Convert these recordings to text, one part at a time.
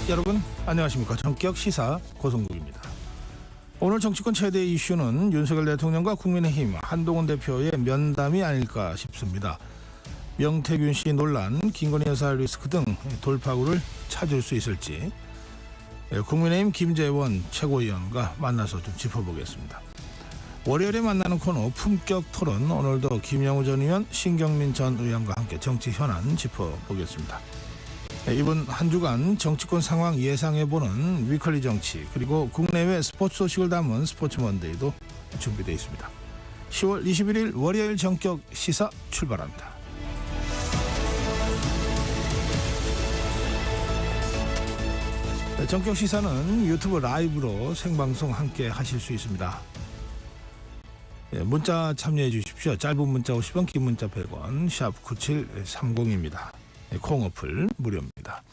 여러분 안녕하십니까. 전격 시사 고성국입니다. 오늘 정치권 최대 이슈는 윤석열 대통령과 국민의힘 한동훈 대표의 면담이 아닐까 싶습니다. 명태균 씨 논란, 김건희 여사 리스크 등 돌파구를 찾을 수 있을지 국민의힘 김재원 최고위원과 만나서 좀 짚어보겠습니다. 월요일에 만나는 코너 품격 토론, 오늘도 김영우 전 의원, 신경민 전 의원과 함께 정치 현안 짚어보겠습니다. 이번 한 주간 정치권 상황 예상해보는 위클리 정치, 그리고 국내외 스포츠 소식을 담은 스포츠 먼데이도 준비되어 있습니다. 10월 21일 월요일 정격 시사 출발합니다. 정격 시사는 유튜브 라이브로 생방송 함께 하실 수 있습니다. 문자 참여해 주십시오. 짧은 문자 50원, 긴 문자 100원, 샵 9730입니다. 콩 어플 무료입니다.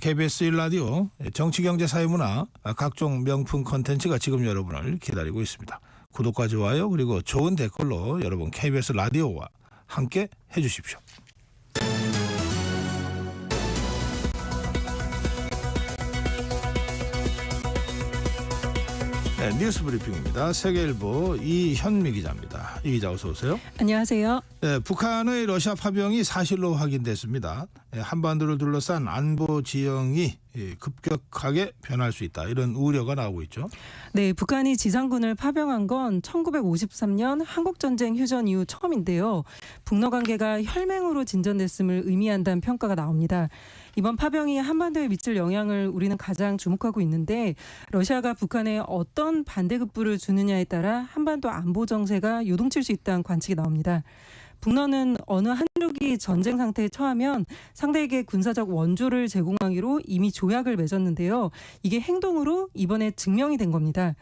KBS 1라디오 정치, 경제, 사회문화 각종 명품 콘텐츠가 지금 여러분을 기다리고 있습니다. 구독과 좋아요, 그리고 좋은 댓글로 여러분 KBS 라디오와 함께 해주십시오. 네, 뉴스 브리핑입니다. 세계일보 이현미 기자입니다. 이 기자 어서 오세요. 안녕하세요. 네, 북한의 러시아 파병이 사실로 확인됐습니다. 한반도를 둘러싼 안보 지형이 급격하게 변할 수 있다, 이런 우려가 나오고 있죠. 네, 북한이 지상군을 파병한 건 1953년 한국전쟁 휴전 이후 처음인데요. 북러 관계가 혈맹으로 진전됐음을 의미한다는 평가가 나옵니다. 이번 파병이 한반도에 미칠 영향을 우리는 가장 주목하고 있는데, 러시아가 북한에 어떤 반대급부를 주느냐에 따라 한반도 안보 정세가 요동칠 수 있다는 관측이 나옵니다. 북러는 어느 한쪽이 전쟁 상태에 처하면 상대에게 군사적 원조를 제공하기로 이미 조약을 맺었는데요. 이게 행동으로 이번에 증명이 된 겁니다.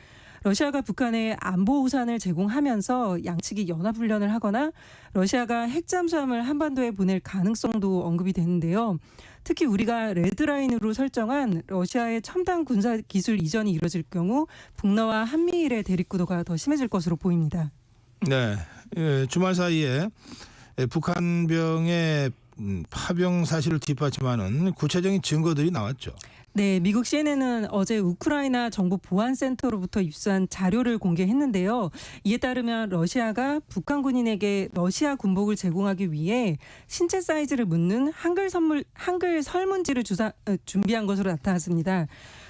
러시아가 북한에 안보 우산을 제공하면서 양측이 연합훈련을 하거나 러시아가 핵잠수함을 한반도에 보낼 가능성도 언급이 되는데요. 특히 우리가 레드라인으로 설정한 러시아의 첨단 군사 기술 이전이 이뤄질 경우 북러와 한미일의 대립구도가 더 심해질 것으로 보입니다. 네, 주말 사이에 북한병의 파병 사실을 뒷받침하는 구체적인 증거들이 나왔죠. 네, 미국 CNN은 어제 우크라이나 정부 보안센터로부터 입수한 자료를 공개했는데요. 이에 따르면 러시아가 북한 군인에게 러시아 군복을 제공하기 위해 신체 사이즈를 묻는 한글 설문지를 준비한 것으로 나타났습니다.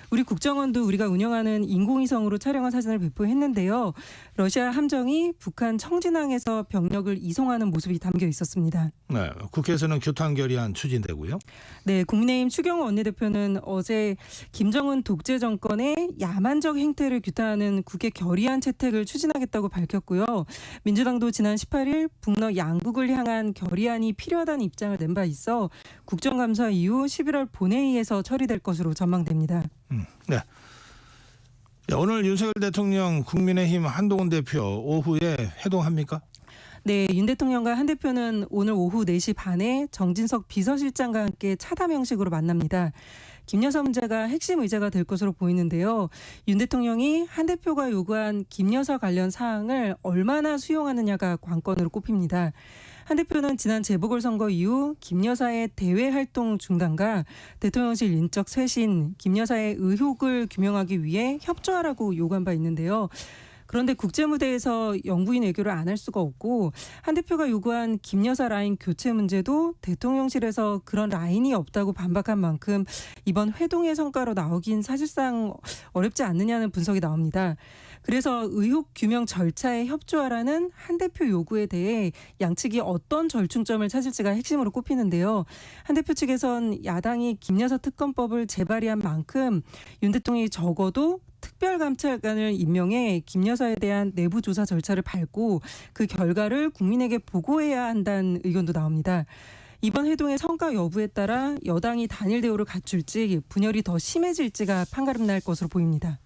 우리 국정원도 우리가 운영하는 인공위성으로 촬영한 사진을 배포했는데요. 러시아 함정이 북한 청진항에서 병력을 이송하는 모습이 담겨 있었습니다. 네, 국회에서는 규탄 결의안 추진되고요. 네, 국민의힘 추경호 원내대표는 어제 김정은 독재 정권의 야만적 행태를 규탄하는 국회 결의안 채택을 추진하겠다고 밝혔고요. 민주당도 지난 18일 북러 양국을 향한 결의안이 필요하다는 입장을 낸 바 있어 국정감사 이후 11월 본회의에서 처리될 것으로 전망됩니다. 네. 오늘 윤석열 대통령, 국민의힘 한동훈 대표 오후에 회동합니까? 네, 윤 대통령과 한 대표는 오늘 오후 4시 반에 정진석 비서실장과 함께 차담 형식으로 만납니다. 김여사 문제가 핵심 의제가 될 것으로 보이는데요. 윤 대통령이 한 대표가 요구한 김여사 관련 사항을 얼마나 수용하느냐가 관건으로 꼽힙니다. 한 대표는 지난 재보궐선거 이후 김여사의 대외 활동 중단과 대통령실 인적 쇄신, 김여사의 의혹을 규명하기 위해 협조하라고 요구한 바 있는데요. 그런데 국제무대에서 영부인 외교를 안 할 수가 없고, 한 대표가 요구한 김여사 라인 교체 문제도 대통령실에서 그런 라인이 없다고 반박한 만큼 이번 회동의 성과로 나오긴 사실상 어렵지 않느냐는 분석이 나옵니다. 그래서 의혹 규명 절차에 협조하라는 한 대표 요구에 대해 양측이 어떤 절충점을 찾을지가 핵심으로 꼽히는데요. 한 대표 측에선 야당이 김여사 특검법을 재발의한 만큼 윤 대통령이 적어도 특별감찰관을 임명해 김여사에 대한 내부 조사 절차를 밟고 그 결과를 국민에게 보고해야 한다는 의견도 나옵니다. 이번 회동의 성과 여부에 따라 여당이 단일 대우를 갖출지 분열이 더 심해질지가 판가름 날 것으로 보입니다.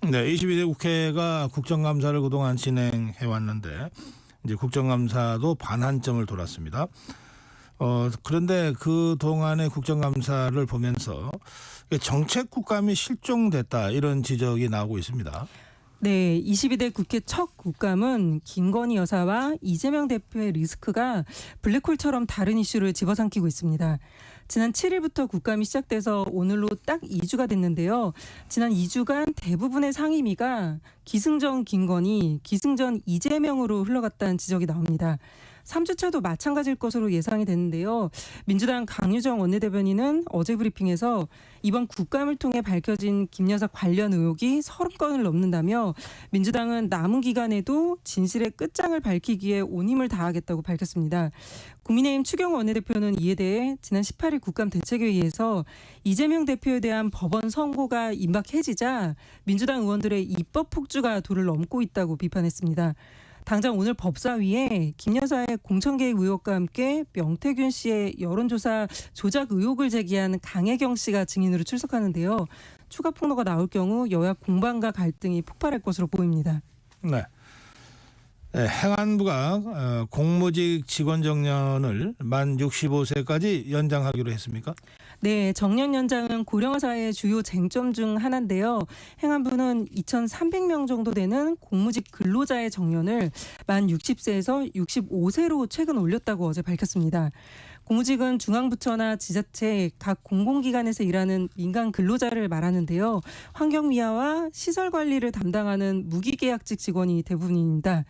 네, 22대 국회가 국정감사를 그동안 진행해 왔는데 이제 국정감사도 반환점을 돌았습니다. 그런데 그 동안의 국정감사를 보면서 정책 국감이 실종됐다, 이런 지적이 나오고 있습니다. 네, 22대 국회 첫 국감은 김건희 여사와 이재명 대표의 리스크가 블랙홀처럼 다른 이슈를 집어삼키고 있습니다. 지난 7일부터 국감이 시작돼서 오늘로 딱 2주가 됐는데요. 지난 2주간 대부분의 상임위가 기승전 김건희, 기승전 이재명으로 흘러갔다는 지적이 나옵니다. 3주차도 마찬가지일 것으로 예상이 됐는데요. 민주당 강유정 원내대변인은 어제 브리핑에서 이번 국감을 통해 밝혀진 김 여사 관련 의혹이 30건을 넘는다며 민주당은 남은 기간에도 진실의 끝장을 밝히기에 온 힘을 다하겠다고 밝혔습니다. 국민의힘 추경호 원내대표는 이에 대해 지난 18일 국감 대책회의에서 이재명 대표에 대한 법원 선고가 임박해지자 민주당 의원들의 입법 폭주가 도를 넘고 있다고 비판했습니다. 당장 오늘 법사위에 김 여사의 공천개입 의혹과 함께 명태균 씨의 여론조사 조작 의혹을 제기한 강혜경 씨가 증인으로 출석하는데요. 추가 폭로가 나올 경우 여야 공방과 갈등이 폭발할 것으로 보입니다. 네. 네, 행안부가 공무직 직원 정년을 만 65세까지 연장하기로 했습니까? 네, 정년 연장은 고령화 사회의 주요 쟁점 중 하나인데요. 행안부는 2,300명 정도 되는 공무직 근로자의 정년을 만 60세에서 65세로 최근 올렸다고 어제 밝혔습니다. 공무직은 중앙부처나 지자체, 각 공공기관에서 일하는 민간 근로자를 말하는데요. 환경미화와 시설 관리를 담당하는 무기계약직 직원이 대부분입니다.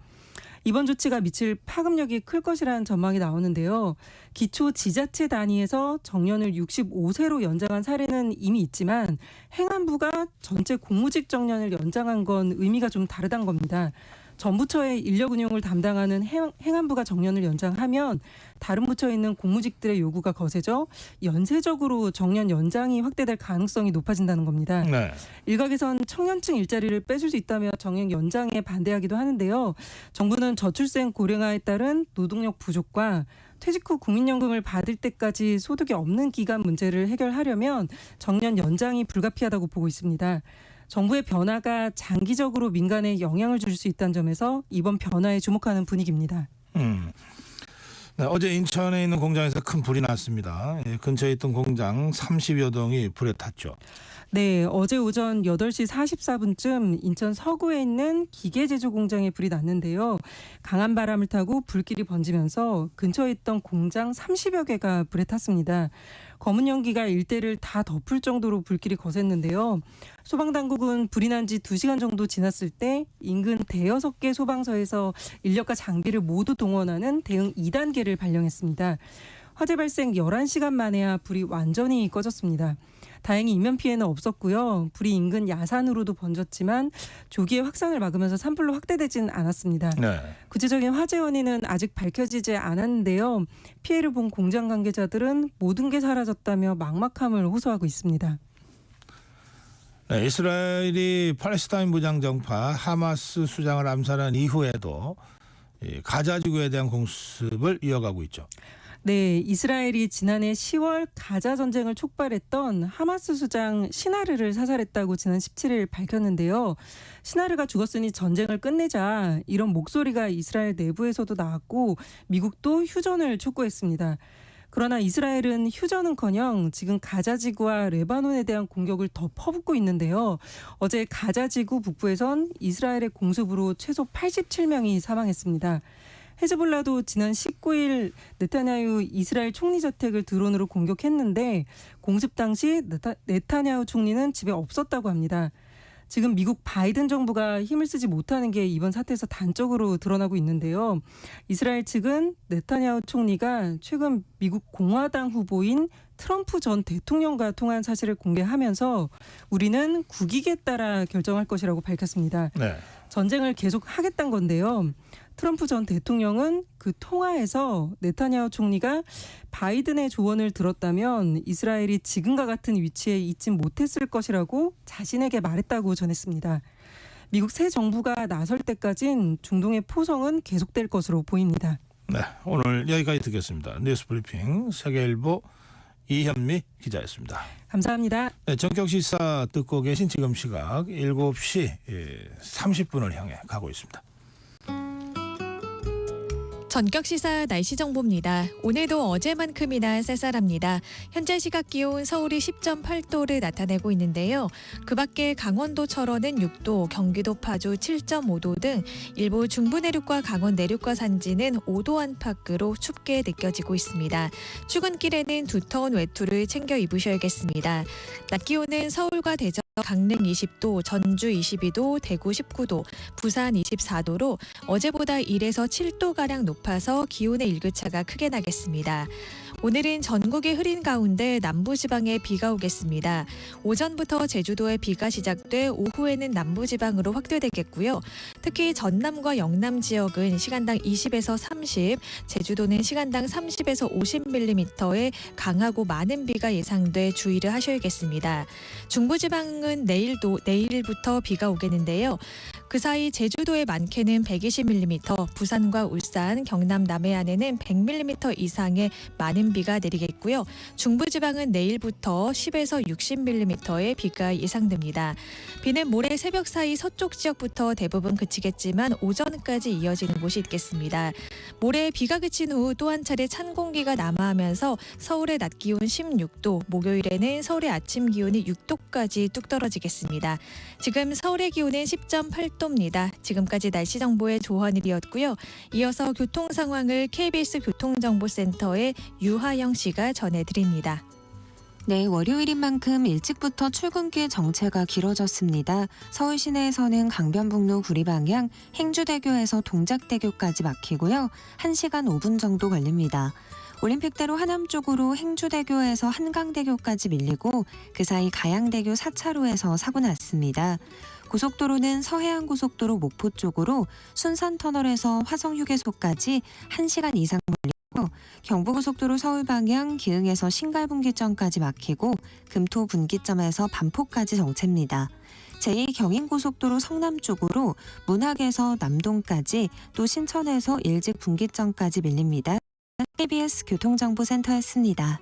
이번 조치가 미칠 파급력이 클 것이라는 전망이 나오는데요. 기초 지자체 단위에서 정년을 65세로 연장한 사례는 이미 있지만 행안부가 전체 공무직 정년을 연장한 건 의미가 좀 다르다는 겁니다. 전부처의 인력 운용을 담당하는 행안부가 정년을 연장하면 다른 부처에 있는 공무직들의 요구가 거세져 연쇄적으로 정년 연장이 확대될 가능성이 높아진다는 겁니다. 네. 일각에선 청년층 일자리를 뺏을 수 있다며 정년 연장에 반대하기도 하는데요. 정부는 저출생 고령화에 따른 노동력 부족과 퇴직 후 국민연금을 받을 때까지 소득이 없는 기간 문제를 해결하려면 정년 연장이 불가피하다고 보고 있습니다. 정부의 변화가 장기적으로 민간에 영향을 줄 수 있다는 점에서 이번 변화에 주목하는 분위기입니다. 네, 어제 인천에 있는 공장에서 큰 불이 났습니다. 근처에 있던 공장 30여 동이 불에 탔죠. 네, 어제 오전 8시 44분쯤 인천 서구에 있는 기계제조 공장에 불이 났는데요. 강한 바람을 타고 불길이 번지면서 근처에 있던 공장 30여 개가 불에 탔습니다. 검은 연기가 일대를 다 덮을 정도로 불길이 거셌는데요. 소방당국은 불이 난 지 2시간 정도 지났을 때 인근 대여섯 개 소방서에서 인력과 장비를 모두 동원하는 대응 2단계를 발령했습니다. 화재 발생 11시간 만에야 불이 완전히 꺼졌습니다. 다행히 인명 피해는 없었고요. 불이 인근 야산으로도 번졌지만 조기에 확산을 막으면서 산불로 확대되지는 않았습니다. 네. 구체적인 화재 원인은 아직 밝혀지지 않았는데요. 피해를 본 공장 관계자들은 모든 게 사라졌다며 막막함을 호소하고 있습니다. 네, 이스라엘이 팔레스타인 무장정파 하마스 수장을 암살한 이후에도 가자 지구에 대한 공습을 이어가고 있죠. 네, 이스라엘이 지난해 10월 가자 전쟁을 촉발했던 하마스 수장 시나르를 사살했다고 지난 17일 밝혔는데요. 시나르가 죽었으니 전쟁을 끝내자 이런 목소리가 이스라엘 내부에서도 나왔고 미국도 휴전을 촉구했습니다. 그러나 이스라엘은 휴전은커녕 지금 가자지구와 레바논에 대한 공격을 더 퍼붓고 있는데요. 어제 가자지구 북부에선 이스라엘의 공습으로 최소 87명이 사망했습니다. 헤즈볼라도 지난 19일 네타냐후 이스라엘 총리 저택을 드론으로 공격했는데 공습 당시 네타냐후 총리는 집에 없었다고 합니다. 지금 미국 바이든 정부가 힘을 쓰지 못하는 게 이번 사태에서 단적으로 드러나고 있는데요. 이스라엘 측은 네타냐후 총리가 최근 미국 공화당 후보인 트럼프 전 대통령과 통화한 사실을 공개하면서 우리는 국익에 따라 결정할 것이라고 밝혔습니다. 네. 전쟁을 계속 하겠다는 건데요. 트럼프 전 대통령은 그 통화에서 네타냐후 총리가 바이든의 조언을 들었다면 이스라엘이 지금과 같은 위치에 있지 못했을 것이라고 자신에게 말했다고 전했습니다. 미국 새 정부가 나설 때까진 중동의 포성은 계속될 것으로 보입니다. 네, 오늘 여기까지 듣겠습니다. 뉴스 브리핑 세계일보 이현미 기자였습니다. 감사합니다. 네, 전격 시사 듣고 계신 지금 시각 7시 30분을 향해 가고 있습니다. 전격시사 날씨 정보입니다. 오늘도 어제만큼이나 쌀쌀합니다. 현재 시각 기온 서울이 10.8도를 나타내고 있는데요. 그 밖에 강원도 철원은 6도, 경기도 파주 7.5도 등 일부 중부 내륙과 강원 내륙과 산지는 5도 안팎으로 춥게 느껴지고 있습니다. 출근길에는 두터운 외투를 챙겨 입으셔야겠습니다. 낮 기온은 서울과 대전, 강릉 20도, 전주 22도, 대구 19도, 부산 24도로 어제보다 1에서 7도가량 높아서 기온의 일교차가 크게 나겠습니다. 오늘은 전국이 흐린 가운데 남부지방에 비가 오겠습니다. 오전부터 제주도에 비가 시작돼 오후에는 남부지방으로 확대되겠고요. 특히 전남과 영남 지역은 시간당 20에서 30, 제주도는 시간당 30에서 50mm의 강하고 많은 비가 예상돼 주의를 하셔야겠습니다. 중부지방은 내일부터 비가 오겠는데요. 그 사이 제주도의 많게는 120mm, 부산과 울산, 경남 남해안에는 100mm 이상의 많은 비가 내리겠고요. 중부지방은 내일부터 10에서 60mm의 비가 예상됩니다. 비는 모레 새벽 사이 서쪽 지역부터 대부분 그치겠지만 오전까지 이어지는 곳이 있겠습니다. 모레 비가 그친 후 또 한 차례 찬 공기가 남하하면서 서울의 낮 기온 16도, 목요일에는 서울의 아침 기온이 6도까지 뚝 떨어지겠습니다. 지금 서울의 기온은 10.8도입니다. 지금까지 날씨 정보의 조헌일이었고요. 이어서 교통 상황을 KBS 교통정보센터의 유하영 씨가 전해드립니다. 네, 월요일인 만큼 일찍부터 출근길 정체가 길어졌습니다. 서울 시내에서는 강변북로 구리 방향 행주대교에서 동작대교까지 막히고요. 1시간 5분 정도 걸립니다. 올림픽대로 하남 쪽으로 행주대교에서 한강대교까지 밀리고 그 사이 가양대교 4차로에서 사고 났습니다. 고속도로는 서해안고속도로 목포 쪽으로 순산터널에서 화성휴게소까지 1시간 이상 걸리고 경부고속도로 서울 방향 기흥에서 신갈분기점까지 막히고 금토 분기점에서 반포까지 정체입니다. 제2경인고속도로 성남 쪽으로 문학에서 남동까지 또 신천에서 일직 분기점까지 밀립니다. KBS 교통정보센터였습니다.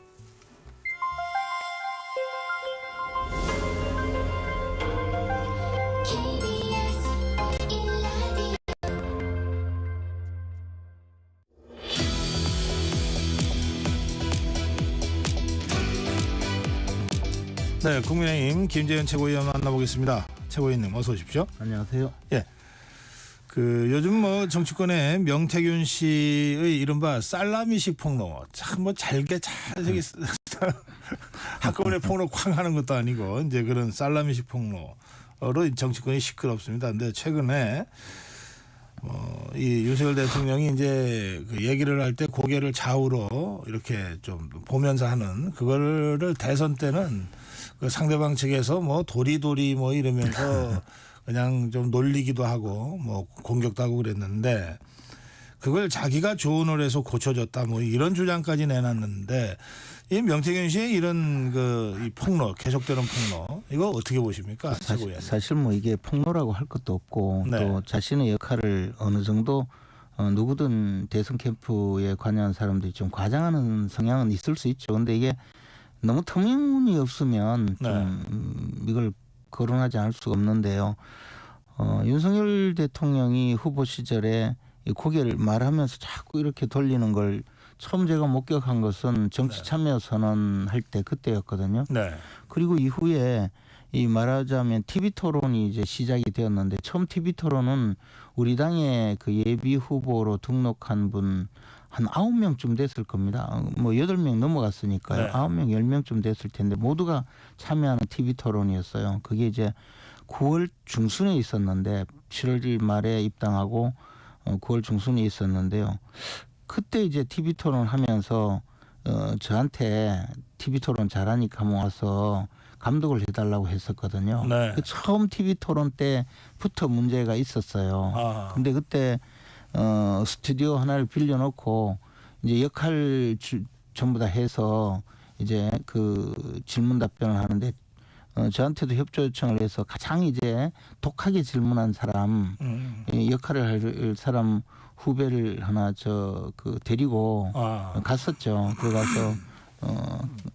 네, 국민의힘 김재현 최고위원 만나보겠습니다. 최고위원님 어서 오십시오. 안녕하세요. 예. 요즘 정치권에 명태균 씨의 이른바 살라미식 폭로 참 잘게 저기 한꺼번에 폭로 쾅 하는 것도 아니고 이제 그런 살라미식 폭로로 정치권이 시끄럽습니다. 근데 최근에 이 윤석열 대통령이 이제 그 얘기를 할 때 고개를 좌우로 이렇게 좀 보면서 하는 그거를 대선 때는 그 상대방 측에서 도리도리 이러면서 그냥 좀 놀리기도 하고 공격도 하고 그랬는데 그걸 자기가 조언을 해서 고쳐줬다 이런 주장까지 내놨는데 이 명태균 씨의 이런 이 폭로 계속되는 폭로 이거 어떻게 보십니까? 사실 이게 폭로라고 할 것도 없고 네. 또 자신의 역할을 어느 정도 누구든 대선 캠프에 관여한 사람들이 좀 과장하는 성향은 있을 수 있죠. 근데 이게 너무 터무니없이 없으면 좀 이걸 거론하지 않을 수가 없는데요. 윤석열 대통령이 후보 시절에 이 고개를 말하면서 자꾸 이렇게 돌리는 걸 처음 제가 목격한 것은 정치 참여 선언할 때 그때였거든요. 네. 그리고 이후에 이 말하자면 TV 토론이 이제 시작이 되었는데 처음 TV 토론은 우리 당의 그 예비 후보로 등록한 분 한 9명쯤 됐을 겁니다. 8명 넘어갔으니까요. 네. 9명, 10명쯤 됐을 텐데 모두가 참여하는 TV 토론이었어요. 그게 이제 9월 중순에 있었는데 7월 말에 입당하고 9월 중순에 있었는데요. 그때 이제 TV 토론 하면서 저한테 TV 토론 잘하니까 한번 와서 감독을 해달라고 했었거든요. 네. 그 처음 TV 토론 때부터 문제가 있었어요. 아. 근데 그때 스튜디오 하나를 빌려놓고 이제 역할 전부 다 해서 이제 그 질문 답변을 하는데 저한테도 협조 요청을 해서 가장 이제 독하게 질문한 사람 역할을 할 사람 후배를 하나 데리고 갔었죠. 들어가서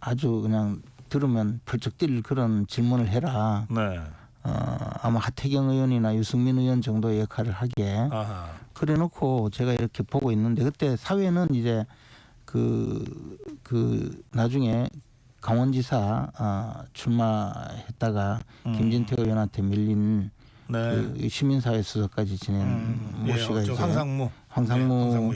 아주 그냥 들으면 벌쩍 뛸 그런 질문을 해라. 네. 아마 하태경 의원이나 유승민 의원 정도의 역할을 하기에 그래놓고 제가 이렇게 보고 있는데 그때 사회는 이제 나중에 강원지사 출마했다가 김진태 의원한테 밀린 네. 그 시민사회 수석까지 지낸 모 씨가 이제 황상무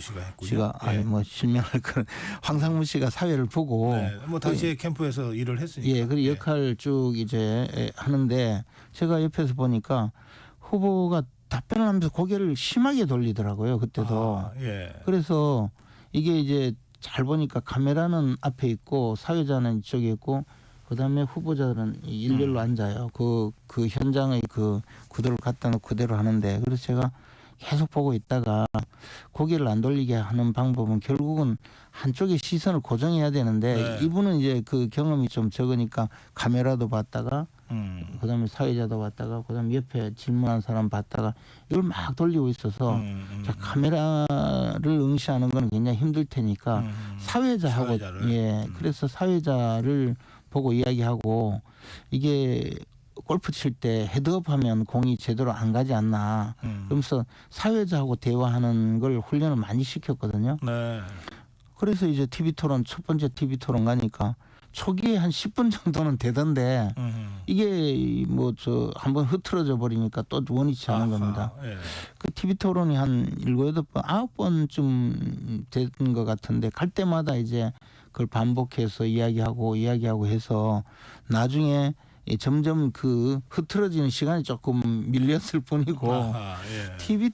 씨가 했군요. 씨가 아니 뭐 실명할 그런 황상무 씨가 사회를 보고 네. 뭐 당시에 캠프에서 일을 했으니까. 예, 그 역할 쭉 이제 하는데 제가 옆에서 보니까 후보가 답변을 하면서 고개를 심하게 돌리더라고요. 그때도. 예. 그래서 이게 이제 잘 보니까 카메라는 앞에 있고 사회자는 이쪽에 있고 그다음에 후보자는 일렬로 앉아요. 그 현장의 그 구도를 갖다 놓고 그대로 하는데 그래서 제가 계속 보고 있다가 고개를 안 돌리게 하는 방법은 결국은 한쪽에 시선을 고정해야 되는데 네. 이분은 이제 그 경험이 좀 적으니까 카메라도 봤다가 그다음에 사회자도 봤다가 그다음에 옆에 질문한 사람 봤다가 이걸 막 돌리고 있어서 자, 카메라를 응시하는 건 굉장히 힘들 테니까 사회자하고 사회자를. 예 그래서 사회자를 보고 이야기하고 이게 골프 칠 때 헤드업하면 공이 제대로 안 가지 않나 그러면서 사회자하고 대화하는 걸 훈련을 많이 시켰거든요. 네. 그래서 이제 TV 토론 첫 번째 TV 토론 가니까 초기에 한 10분 정도는 되던데 이게 뭐 저 한번 흐트러져 버리니까 또 원위치 않은 겁니다. 예. 그 TV 토론이 한 7, 8번, 9번쯤 된 것 같은데 갈 때마다 이제 그걸 반복해서 이야기하고 해서 나중에 점점 그 흐트러지는 시간이 조금 밀렸을 뿐이고 예. TV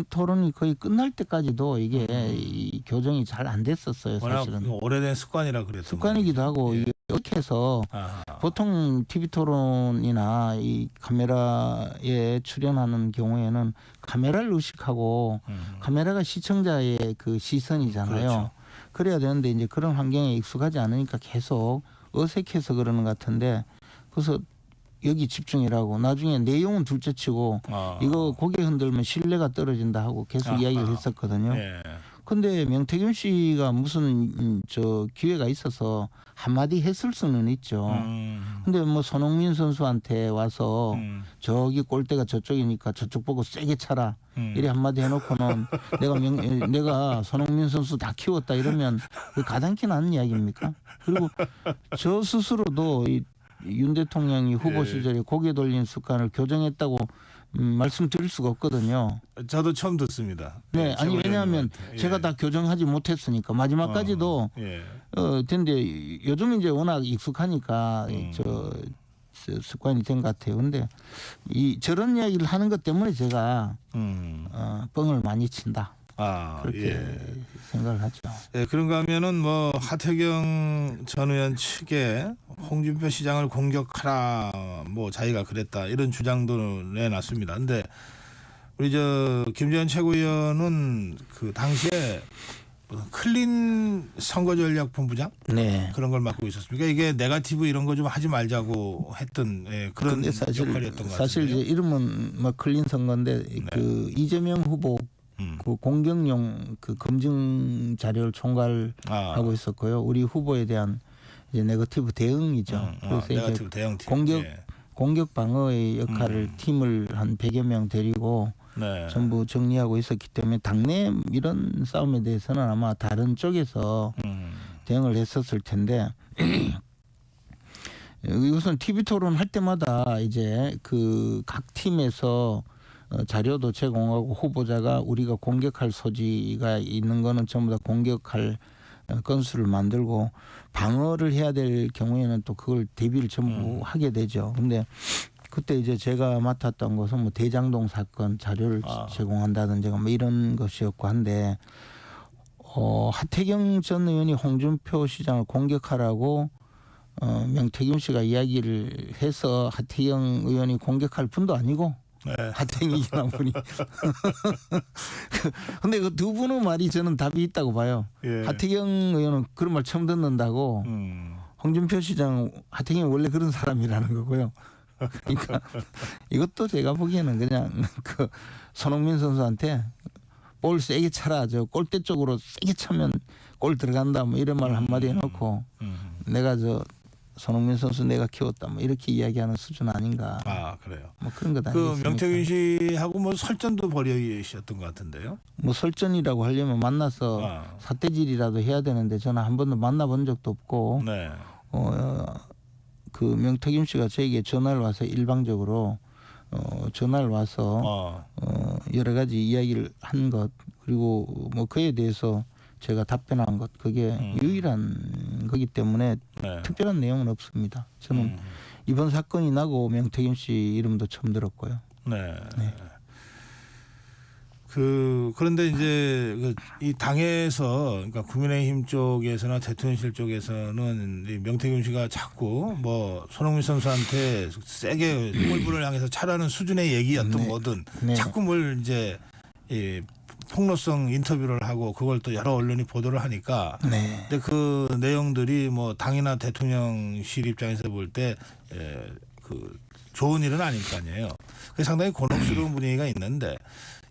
토론이 거의 끝날 때까지도 이게 이 교정이 잘 안 됐었어요. 워낙 사실은. 오래된 습관이라 그랬던 습관이기도 하고 예. 이게 이렇게 해서 아하. 보통 TV 토론이나 이 카메라에 출연하는 경우에는 카메라를 의식하고 카메라가 시청자의 그 시선이잖아요. 그렇죠. 그래야 되는데 이제 그런 환경에 익숙하지 않으니까 계속 어색해서 그러는 것 같은데 그래서 여기 집중이라고 나중에 내용은 둘째치고 이거 고개 흔들면 신뢰가 떨어진다 하고 계속 이야기를 했었거든요. 예. 근데 명태균 씨가 무슨 저 기회가 있어서 한마디 했을 수는 있죠. 근데 뭐 손흥민 선수한테 와서 저기 골대가 저쪽이니까 저쪽 보고 세게 차라. 이래 한마디 해놓고는 내가 손흥민 선수 다 키웠다 이러면 그 가당키 나는 이야기입니까? 그리고 저 스스로도 윤 대통령이 후보 시절에 고개 돌리는 습관을 교정했다고 말씀드릴 수가 없거든요. 저도 처음 듣습니다. 네, 아니 최고 왜냐하면 의원님한테. 제가 다 교정하지 못했으니까 마지막까지도 예. 근데 요즘 이제 워낙 익숙하니까 저 습관이 된 것 같아요. 근데 저런 이야기를 하는 것 때문에 제가 뻥을 많이 친다. 그렇게 예. 생각을 하죠. 예, 그런가 하면은 뭐 하태경 전 의원 측에 홍준표 시장을 공격하라 뭐 자기가 그랬다 이런 주장도 내놨습니다. 근데 우리 저 김재현 최고위원은 그 당시에 클린 선거전략본부장 네. 그런 걸 맡고 있었습니까? 이게 네거티브 이런 거 좀 하지 말자고 했던 그런 근데 역할이었던 것 같아요. 사실 이제 이름은 뭐 클린 선거인데 그 이재명 후보 그 공격용 그 검증 자료를 총괄하고 있었고요. 우리 후보에 대한 이제 네거티브 대응이죠. 그래서 네거티브 이제 대응팀. 공격 방어의 역할을 팀을 한 100여 명 데리고 네. 전부 정리하고 있었기 때문에 당내 이런 싸움에 대해서는 아마 다른 쪽에서 대응을 했었을 텐데 이것은 TV 토론 할 때마다 이제 그 각 팀에서 자료도 제공하고 후보자가 우리가 공격할 소지가 있는 거는 전부 다 공격할 건수를 만들고 방어를 해야 될 경우에는 또 그걸 대비를 전부 하게 되죠. 근데 그때 이제 제가 맡았던 것은 뭐 대장동 사건 자료를 제공한다든지 뭐 이런 것이었고 한데 하태경 전 의원이 홍준표 시장을 공격하라고 명태균 씨가 이야기를 해서 하태경 의원이 공격할 분도 아니고 하태경이라는 분이 근데 그 두 분의 말이 저는 답이 있다고 봐요. 예. 하태경 의원은 그런 말 처음 듣는다고 홍준표 시장 하태경이 원래 그런 사람이라는 거고요. 그러니까 이것도 제가 보기에는 그냥 그 손흥민 선수한테 볼 세게 차라 저 골대 쪽으로 세게 차면 골 들어간다 뭐 이런 말 한마디 해놓고 내가 저 손흥민 선수 내가 키웠다 뭐 이렇게 이야기하는 수준 아닌가. 아 그래요. 뭐 그런 것 그 아니겠습니까? 명태균 씨하고 뭐 설전도 벌이셨던 것 같은데요. 뭐 설전이라고 하려면 만나서 아, 삿대질이라도 해야 되는데 저는 한 번도 만나본 적도 없고 네. 그 명태균 씨가 저에게 전화를 와서 일방적으로 전화를 와서 여러 가지 이야기를 한 것 그리고 뭐 그에 대해서 제가 답변한 것 그게 유일한 거기 때문에 네. 특별한 내용은 없습니다. 저는 이번 사건이 나고 명태균 씨 이름도 처음 들었고요. 네. 네. 그런데 이제 이 당에서 그러니까 국민의힘 쪽에서나 대통령실 쪽에서는 이 명태균 씨가 자꾸 뭐 손흥민 선수한테 세게 꼴불을 향해서 차라는 수준의 얘기였든 네. 뭐든 네. 자꾸 뭘 이제 이 폭로성 인터뷰를 하고 그걸 또 여러 언론이 보도를 하니까 네. 근데 그 내용들이 뭐 당이나 대통령실 입장에서 볼 때 그 좋은 일은 아닐 거 아니에요. 그래서 상당히 곤혹스러운 분위기가 있는데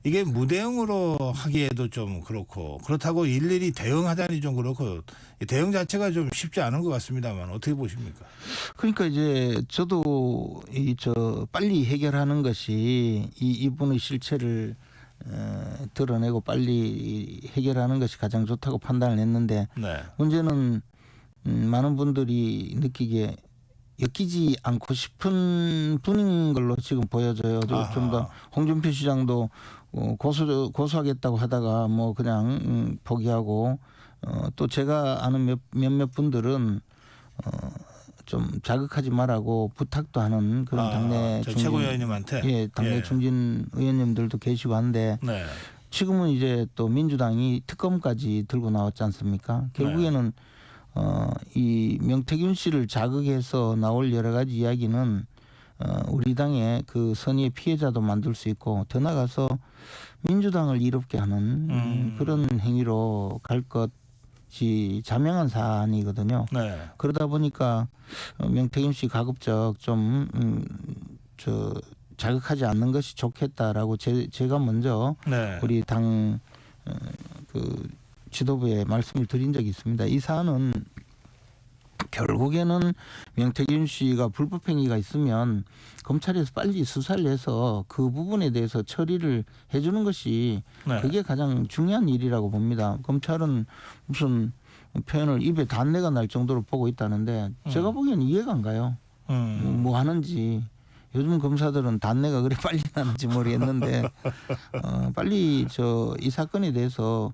이게 무대응으로 하기에도 좀 그렇고 그렇다고 일일이 대응하자니 좀 그렇고 이 대응 자체가 좀 쉽지 않은 것 같습니다만 어떻게 보십니까? 그러니까 이제 저도 빨리 해결하는 것이 이분의 실체를 드러내고 빨리 해결하는 것이 가장 좋다고 판단을 했는데 네. 문제는 많은 분들이 느끼기에 엮이지 않고 싶은 분인 걸로 지금 보여져요. 좀 더 홍준표 시장도 고소하겠다고 하다가 뭐 그냥 포기하고 또 제가 아는 몇몇 분들은 좀 자극하지 말라고 부탁도 하는 그런 당내 저 최고위원님한테 당내 중진 의원님들도 계시고 한데 네. 지금은 이제 또 민주당이 특검까지 들고 나왔지 않습니까? 결국에는 이 명태균 씨를 자극해서 나올 여러 가지 이야기는 우리 당의 그 선의의 피해자도 만들 수 있고 더 나아가서 민주당을 이롭게 하는 그런 행위로 갈 것이 자명한 사안이거든요. 네. 그러다 보니까 명태균 씨 가급적 좀 자극하지 않는 것이 좋겠다라고 제가 먼저 네. 우리 당 지도부에 말씀을 드린 적이 있습니다. 이 사안은 결국에는 명태균 씨가 불법 행위가 있으면 검찰에서 빨리 수사를 해서 그 부분에 대해서 처리를 해주는 것이 네. 그게 가장 중요한 일이라고 봅니다. 검찰은 무슨 표현을 입에 단내가 날 정도로 보고 있다는데 제가 보기에는 이해가 안 가요. 뭐 하는지. 요즘 검사들은 단내가 그래 빨리 나는지 모르겠는데 빨리 이 사건에 대해서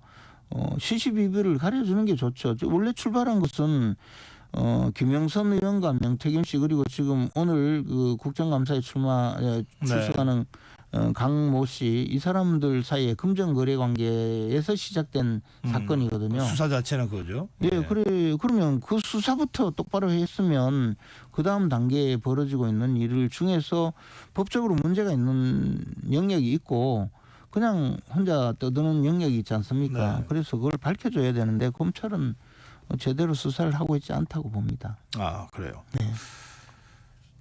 시시비비를 가려주는 게 좋죠. 원래 출발한 것은 김영선 의원과 명태균 씨 그리고 지금 오늘 그 국정감사에 출석하는 강모 씨 이 사람들 사이에 금전거래 관계에서 시작된 사건이거든요. 수사 자체는 그거죠. 예, 그러면 그 수사부터 똑바로 했으면 그 다음 단계에 벌어지고 있는 일을 중에서 법적으로 문제가 있는 영역이 있고 그냥 혼자 떠드는 영역이 있지 않습니까? 네. 그래서 그걸 밝혀줘야 되는데 검찰은 제대로 수사를 하고 있지 않다고 봅니다. 아 그래요. 네.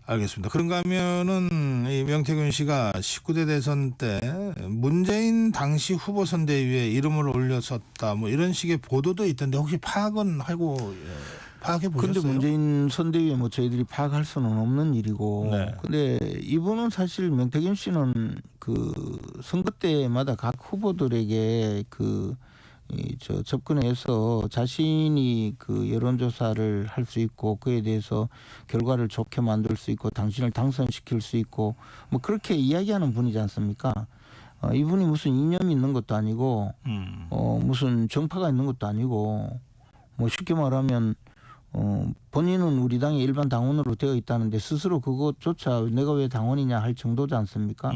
알겠습니다. 그런가 하면은 이 명태균 씨가 19대 대선 때 문재인 당시 후보 선대위에 이름을 올렸었다 뭐 이런 식의 보도도 있던데 혹시 파악은 하고 파악해 보셨어요? 근데 문재인 선대위에 뭐 저희들이 파악할 수는 없는 일이고 네. 근데 이분은 사실 명태균 씨는 그 선거 때마다 각 후보들에게 접근해서 자신이 그 여론조사를 할 수 있고 그에 대해서 결과를 좋게 만들 수 있고 당신을 당선시킬 수 있고 뭐 그렇게 이야기하는 분이지 않습니까? 이분이 무슨 이념이 있는 것도 아니고 무슨 정파가 있는 것도 아니고 뭐 쉽게 말하면 본인은 우리 당의 일반 당원으로 되어 있다는데 스스로 그것조차 내가 왜 당원이냐 할 정도지 않습니까?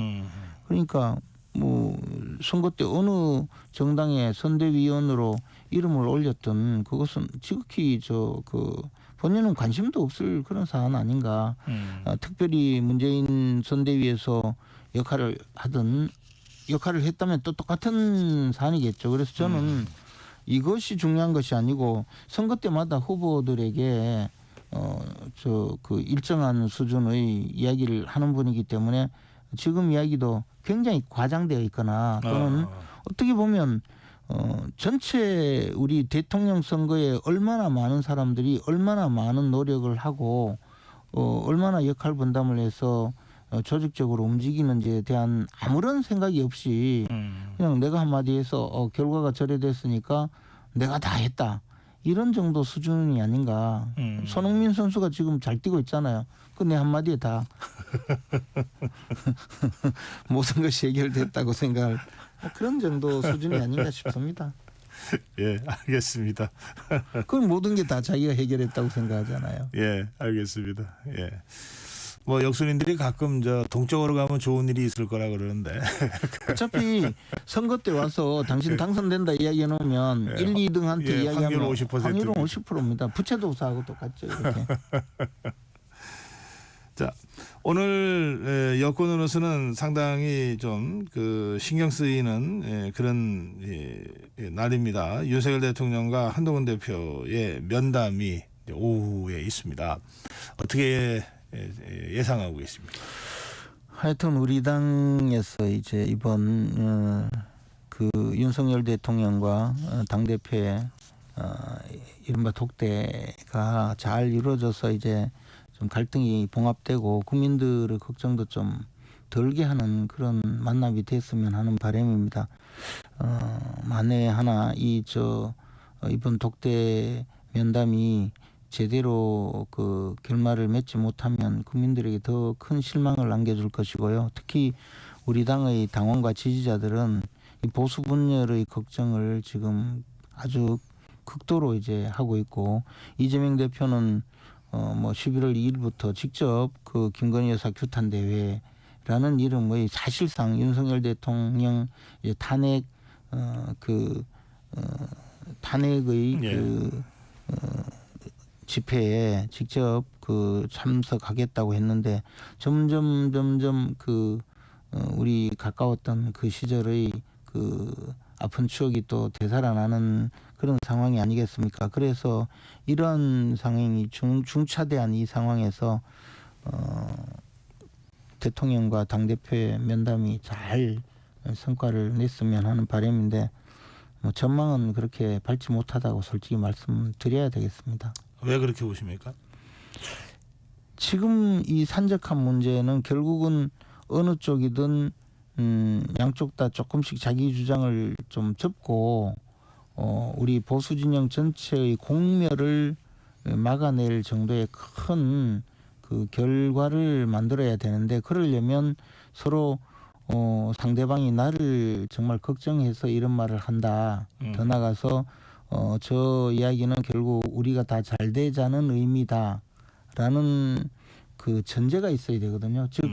그러니까 뭐 선거 때 어느 정당의 선대위원으로 이름을 올렸던 그것은 지극히 본인은 관심도 없을 그런 사안 아닌가. 특별히 문재인 선대위에서 역할을 했다면 또 똑같은 사안이겠죠. 그래서 저는 이것이 중요한 것이 아니고 선거 때마다 후보들에게 일정한 수준의 이야기를 하는 분이기 때문에 지금 이야기도 굉장히 과장되어 있거나 또는 어떻게 보면 전체 우리 대통령 선거에 얼마나 많은 사람들이 얼마나 많은 노력을 하고 얼마나 역할 분담을 해서 조직적으로 움직이는지에 대한 아무런 생각이 없이 그냥 내가 한마디 해서 결과가 저래 됐으니까 내가 다 했다. 이런 정도 수준이 아닌가. 손흥민 선수가 지금 잘 뛰고 있잖아요. 그 내 한마디에 다 모든 것이 해결됐다고 생각할 그런 정도 수준이 아닌가 싶습니다. 예, 알겠습니다. 그건 모든 게 다 자기가 해결했다고 생각하잖아요. 예, 알겠습니다. 예. 뭐 역순인들이 가끔 저 동쪽으로 가면 좋은 일이 있을 거라 그러는데 어차피 선거 때 와서 당신 당선된다 이야기해 놓으면 예. 1, 2등한테 예, 이야기하면 확률은 50%. 확률은 50%입니다. 부채도사하고 똑같죠. 이렇게. 자, 오늘 여권으로서는 상당히 좀 그 신경 쓰이는 그런 날입니다. 윤석열 대통령과 한동훈 대표의 면담이 오후에 있습니다. 어떻게 예상하고 계십니까? 하여튼 우리 당에서 이제 이번 그 윤석열 대통령과 당 대표의 이른바 독대가 잘 이루어져서 이제 좀 갈등이 봉합되고 국민들의 걱정도 좀 덜게 하는 그런 만남이 됐으면 하는 바람입니다. 만에 하나 이번 독대 면담이 제대로 그 결말을 맺지 못하면 국민들에게 더 큰 실망을 안겨줄 것이고요. 특히 우리 당의 당원과 지지자들은 이 보수 분열의 걱정을 지금 아주 극도로 이제 하고 있고 이재명 대표는 뭐 11월 2일부터 직접 그 김건희 여사 규탄 대회라는 이름의 사실상 윤석열 대통령 이제 탄핵의 예. 집회에 직접 그 참석하겠다고 했는데 점점 우리 가까웠던 그 시절의 그 아픈 추억이 또 되살아나는 그런 상황이 아니겠습니까? 그래서 이런 상황이 중차대한 이 상황에서 대통령과 당대표의 면담이 잘 성과를 냈으면 하는 바람인데 뭐 전망은 그렇게 밝지 못하다고 솔직히 말씀드려야 되겠습니다. 왜 그렇게 보십니까? 지금 이 산적한 문제는 결국은 어느 쪽이든 양쪽 다 조금씩 자기 주장을 좀 접고 우리 보수 진영 전체의 공멸을 막아낼 정도의 큰 그 결과를 만들어야 되는데 그러려면 서로 상대방이 나를 정말 걱정해서 이런 말을 한다. 더 나가서 저 이야기는 결국 우리가 다 잘 되자는 의미다라는 그 전제가 있어야 되거든요. 즉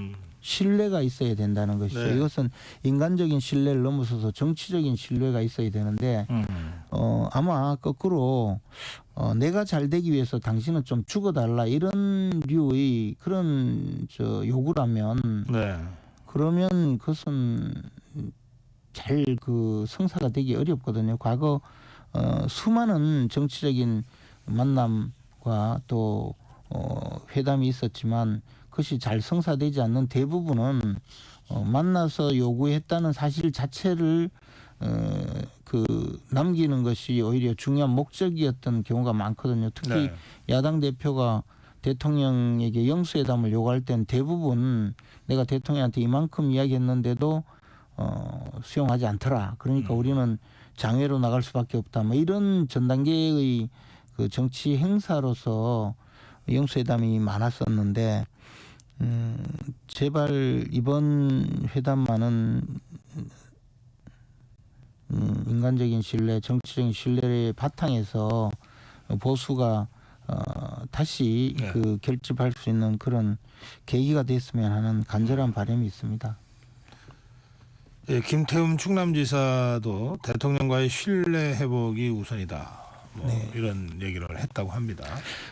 신뢰가 있어야 된다는 것이죠. 네. 이것은 인간적인 신뢰를 넘어서서 정치적인 신뢰가 있어야 되는데 아마 거꾸로 내가 잘 되기 위해서 당신은 좀 죽어달라 이런 류의 그런 요구라면 네. 그러면 그것은 잘 그 성사가 되기 어렵거든요. 과거 수많은 정치적인 만남과 또 회담이 있었지만 그것이 잘 성사되지 않는 대부분은 만나서 요구했다는 사실 자체를 그 남기는 것이 오히려 중요한 목적이었던 경우가 많거든요. 특히 네. 야당 대표가 대통령에게 영수회담을 요구할 때는 대부분 내가 대통령한테 이만큼 이야기했는데도 수용하지 않더라. 그러니까 우리는 장외로 나갈 수밖에 없다. 뭐 이런 전 단계의 그 정치 행사로서 영수회담이 많았었는데 제발 이번 회담만은 인간적인 신뢰, 정치적인 신뢰의 바탕에서 보수가 다시 네. 그 결집할 수 있는 그런 계기가 됐으면 하는 간절한 바람이 있습니다. 예, 김태흠 충남지사도 대통령과의 신뢰 회복이 우선이다. 뭐 네. 이런 얘기를 했다고 합니다.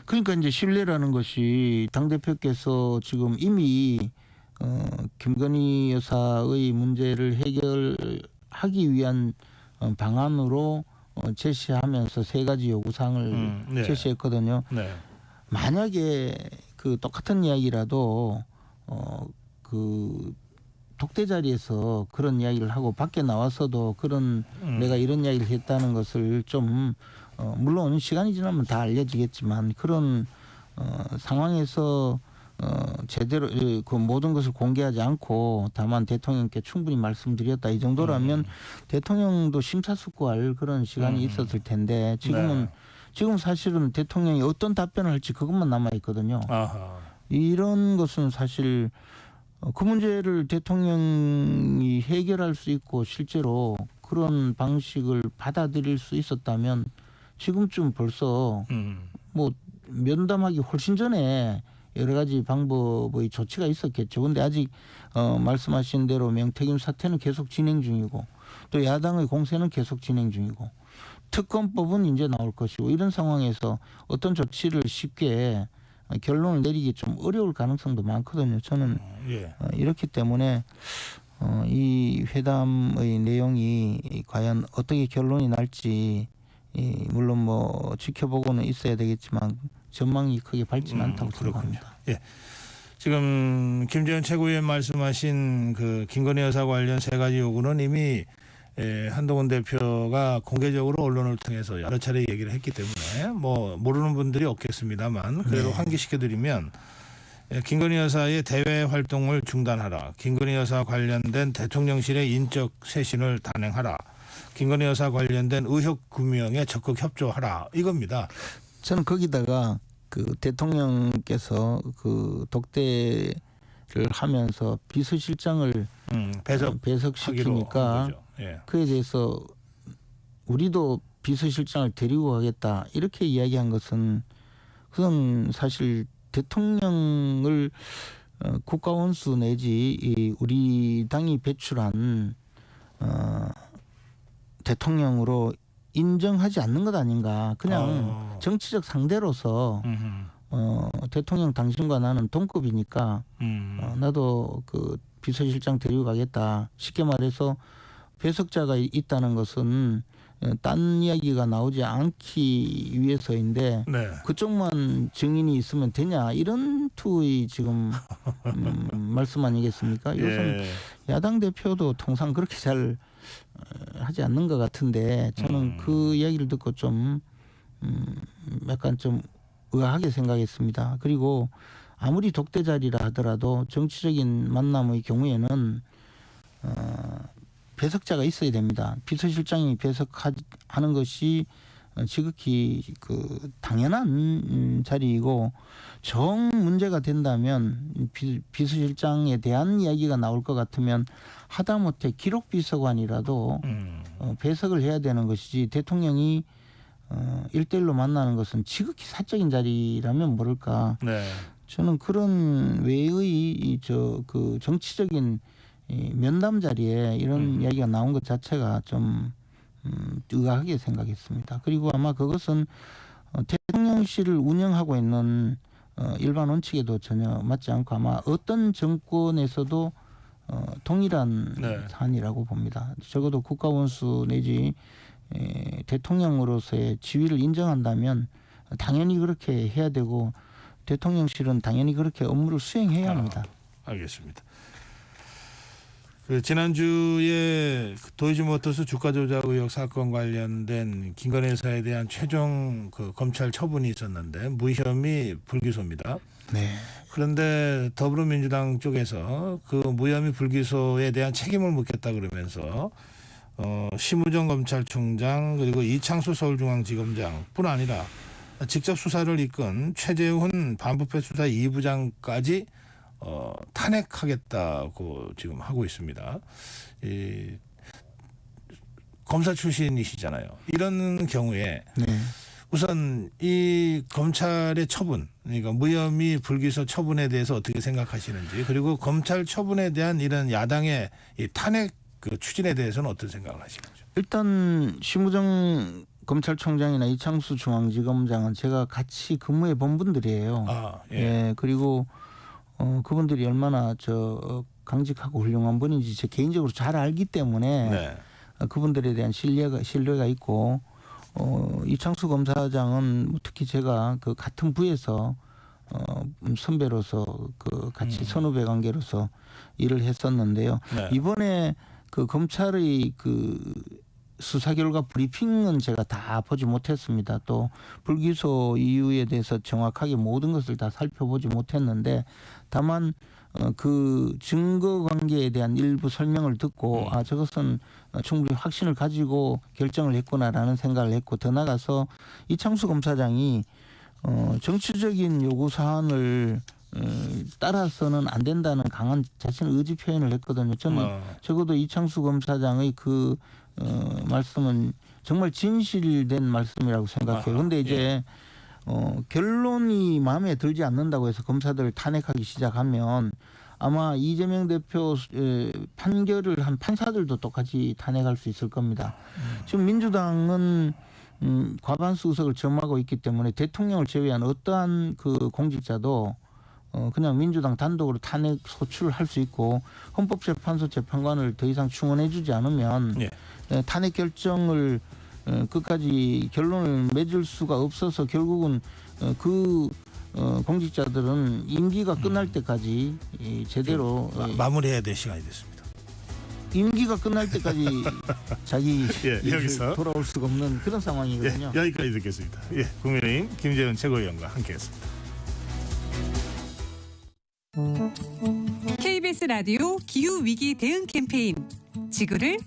그러니까 이제 신뢰라는 것이 당 대표께서 지금 이미 김건희 여사의 문제를 해결하기 위한 방안으로 제시하면서 세 가지 요구사항을 네. 제시했거든요. 네. 만약에 그 똑같은 이야기라도 그 독대 자리에서 그런 이야기를 하고 밖에 나와서도 그런 내가 이런 이야기를 했다는 것을 좀 물론 시간이 지나면 다 알려지겠지만 그런 상황에서 제대로 그 모든 것을 공개하지 않고 다만 대통령께 충분히 말씀드렸다 이 정도라면 대통령도 심사숙고할 그런 시간이 있었을 텐데 지금은 네. 지금 사실은 대통령이 어떤 답변을 할지 그것만 남아 있거든요. 아하. 이런 것은 사실 그 문제를 대통령이 해결할 수 있고 실제로 그런 방식을 받아들일 수 있었다면 지금쯤 벌써 뭐 면담하기 훨씬 전에 여러 가지 방법의 조치가 있었겠죠. 그런데 아직 말씀하신 대로 명태균 사태는 계속 진행 중이고 또 야당의 공세는 계속 진행 중이고 특검법은 이제 나올 것이고 이런 상황에서 어떤 조치를 쉽게 결론을 내리기 좀 어려울 가능성도 많거든요. 저는 예. 이렇기 때문에 이 회담의 내용이 과연 어떻게 결론이 날지 물론 뭐 지켜보고는 있어야 되겠지만 전망이 크게 밝지는 않다고 그렇군요. 생각합니다. 예. 지금 김재현 최고위원 말씀하신 그 김건희 여사 관련 세 가지 요구는 이미 한동훈 대표가 공개적으로 언론을 통해서 여러 차례 얘기를 했기 때문에 뭐 모르는 분들이 없겠습니다만 그래도 환기시켜드리면 김건희 여사의 대외 활동을 중단하라. 김건희 여사 관련된 대통령실의 인적 쇄신을 단행하라. 김건희 여사 관련된 의혹 규명에 적극 협조하라. 이겁니다. 저는 거기다가 그 대통령께서 그 독대를 하면서 비서실장을 배석시키니까 예. 그에 대해서 우리도 비서실장을 데리고 가겠다 이렇게 이야기한 것은 그건 사실 대통령을 국가원수 내지 우리 당이 배출한 대통령으로 인정하지 않는 것 아닌가. 그냥 정치적 상대로서 대통령 당신과 나는 동급이니까 나도 그 비서실장 데리고 가겠다. 쉽게 말해서 배석자가 있다는 것은 딴 이야기가 나오지 않기 위해서인데 네. 그쪽만 증인이 있으면 되냐 이런 투의 지금 말씀 아니겠습니까? 이것은 예. 야당 대표도 통상 그렇게 잘 하지 않는 것 같은데 저는 그 이야기를 듣고 좀 약간 좀 의아하게 생각했습니다. 그리고 아무리 독대 자리라 하더라도 정치적인 만남의 경우에는 배석자가 있어야 됩니다. 비서실장이 배석하는 것이 지극히 그 당연한 자리이고 정 문제가 된다면 비서실장에 대한 이야기가 나올 것 같으면 하다못해 기록비서관이라도 배석을 해야 되는 것이지 대통령이 1대1로 만나는 것은 지극히 사적인 자리라면 모를까. 네. 저는 그런 외의 그 정치적인 면담 자리에 이런 이야기가 나온 것 자체가 좀 의아하게 생각했습니다. 그리고 아마 그것은 대통령실을 운영하고 있는 일반 원칙에도 전혀 맞지 않고 아마 어떤 정권에서도 동일한 사안이라고 봅니다. 적어도 국가원수 내지 대통령으로서의 지위를 인정한다면 당연히 그렇게 해야 되고 대통령실은 당연히 그렇게 업무를 수행해야 합니다. 알겠습니다. 그 지난주에 도이치모터스 주가 조작 의혹 사건 관련된 김건희 여사에 대한 최종 그 검찰 처분이 있었는데 무혐의 불기소입니다. 네. 그런데 더불어민주당 쪽에서 그 무혐의 불기소에 대한 책임을 묻겠다 그러면서 심우정 검찰총장 그리고 이창수 서울중앙지검장뿐 아니라 직접 수사를 이끈 최재훈 반부패 수사 2부장까지 탄핵하겠다고 지금 하고 있습니다. 검사 출신이시잖아요. 이런 경우에 네. 우선 이 검찰의 처분, 그러니까 무혐의 불기소 처분에 대해서 어떻게 생각하시는지, 그리고 검찰 처분에 대한 이런 야당의 이 탄핵 그 추진에 대해서는 어떤 생각을 하시는지. 일단 심우정 검찰총장이나 이창수 중앙지검장은 제가 같이 근무해 본 분들이에요. 예. 그리고 그분들이 얼마나 강직하고 훌륭한 분인지 제 개인적으로 잘 알기 때문에 네. 그분들에 대한 신뢰가 있고 이창수 검사장은 특히 제가 그 같은 부에서 선배로서 그 같이 선후배 관계로서 일을 했었는데요. 네. 이번에 그 검찰의 그 수사 결과 브리핑은 제가 다 보지 못했습니다. 또 불기소 이유에 대해서 정확하게 모든 것을 다 살펴보지 못했는데 다만 그 증거 관계에 대한 일부 설명을 듣고 아 저것은 충분히 확신을 가지고 결정을 했구나라는 생각을 했고 더 나아가서 이창수 검사장이 정치적인 요구 사안을 따라서는 안 된다는 강한 자신의 의지 표현을 했거든요. 저는 적어도 이창수 검사장의 그 말씀은 정말 진실된 말씀이라고 생각해요. 그런데 이제 결론이 마음에 들지 않는다고 해서 검사들을 탄핵하기 시작하면 아마 이재명 대표 판결을 한 판사들도 똑같이 탄핵할 수 있을 겁니다. 지금 민주당은 과반수 의석을 점하고 있기 때문에 대통령을 제외한 어떠한 그 공직자도 그냥 민주당 단독으로 탄핵 소추를 할 수 있고 헌법재판소 재판관을 더 이상 충원해주지 않으면 탄핵 결정을 끝까지 결론을 맺을 수가 없어서 결국은 그 공직자들은 임기가 끝날 때까지 제대로 마무리해야 될 시간이 됐습니다. 임기가 끝날 때까지 자기 여기서 돌아올 수가 없는 그런 상황이거든요. 여기까지 듣겠습니다. 국민의힘 김재원 최고위원과 함께했습니다. KBS 라디오 기후 위기 대응 캠페인 지구를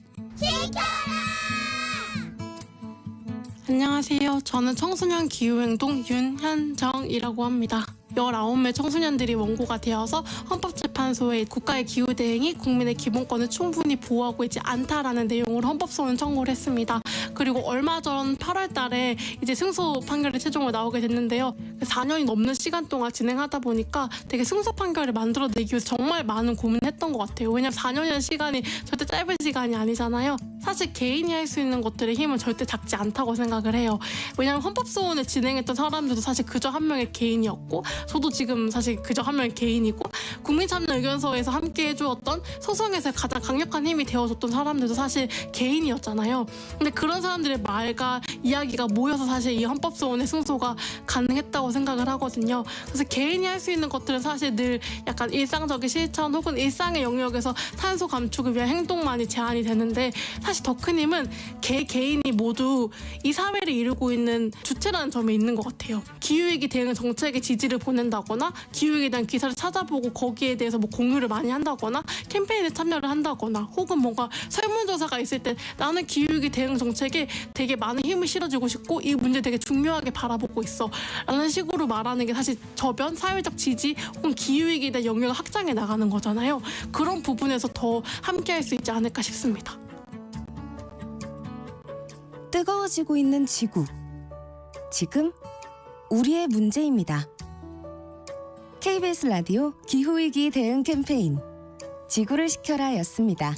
안녕하세요. 저는 청소년 기후행동 윤현정이라고 합니다. 19명 청소년들이 원고가 되어서 헌법재판소에 국가의 기후대응이 국민의 기본권을 충분히 보호하고 있지 않다라는 내용으로 헌법소원 청구를 했습니다. 그리고 얼마 전 8월 달에 이제 승소 판결이 최종으로 나오게 됐는데요. 4년이 넘는 시간 동안 진행하다 보니까 되게 승소 판결을 만들어내기 위해서 정말 많은 고민을 했던 것 같아요. 왜냐하면 4년이라는 시간이 절대 짧은 시간이 아니잖아요. 사실 개인이 할 수 있는 것들의 힘은 절대 작지 않다고 생각을 해요. 왜냐하면 헌법소원을 진행했던 사람들도 사실 그저 한 명의 개인이었고 저도 지금 사실 그저 한 명의 개인이고 국민참여의견서에서 함께 해주었던 소송에서 가장 강력한 힘이 되어줬던 사람들도 사실 개인이었잖아요. 근데 그런 사람들의 말과 이야기가 모여서 사실 이 헌법소원의 승소가 가능했다고 생각을 하거든요. 그래서 개인이 할 수 있는 것들은 사실 늘 약간 일상적인 실천 혹은 일상의 영역에서 탄소 감축을 위한 행동만이 제한이 되는데 사실 더 큰 힘은 개인이 모두 이 사회를 이루고 있는 주체라는 점에 있는 것 같아요. 기후위기 대응 정책의 지지를 보낸다거나 기후위기에 대한 기사를 찾아보고 거기에 대해서 뭐 공유를 많이 한다거나 캠페인에 참여를 한다거나 혹은 뭔가 설문조사가 있을 때 나는 기후위기 대응 정책에 되게 많은 힘을 실어주고 싶고 이 문제 되게 중요하게 바라보고 있어 라는 식으로 말하는 게 사실 저변, 사회적 지지 혹은 기후위기에 대한 영역을 확장해 나가는 거잖아요. 그런 부분에서 더 함께 할 수 있지 않을까 싶습니다. 뜨거워지고 있는 지구. 지금 우리의 문제입니다. KBS 라디오 기후위기 대응 캠페인 지구를 지켜라 였습니다.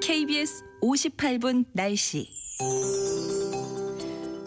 KBS 58분 날씨.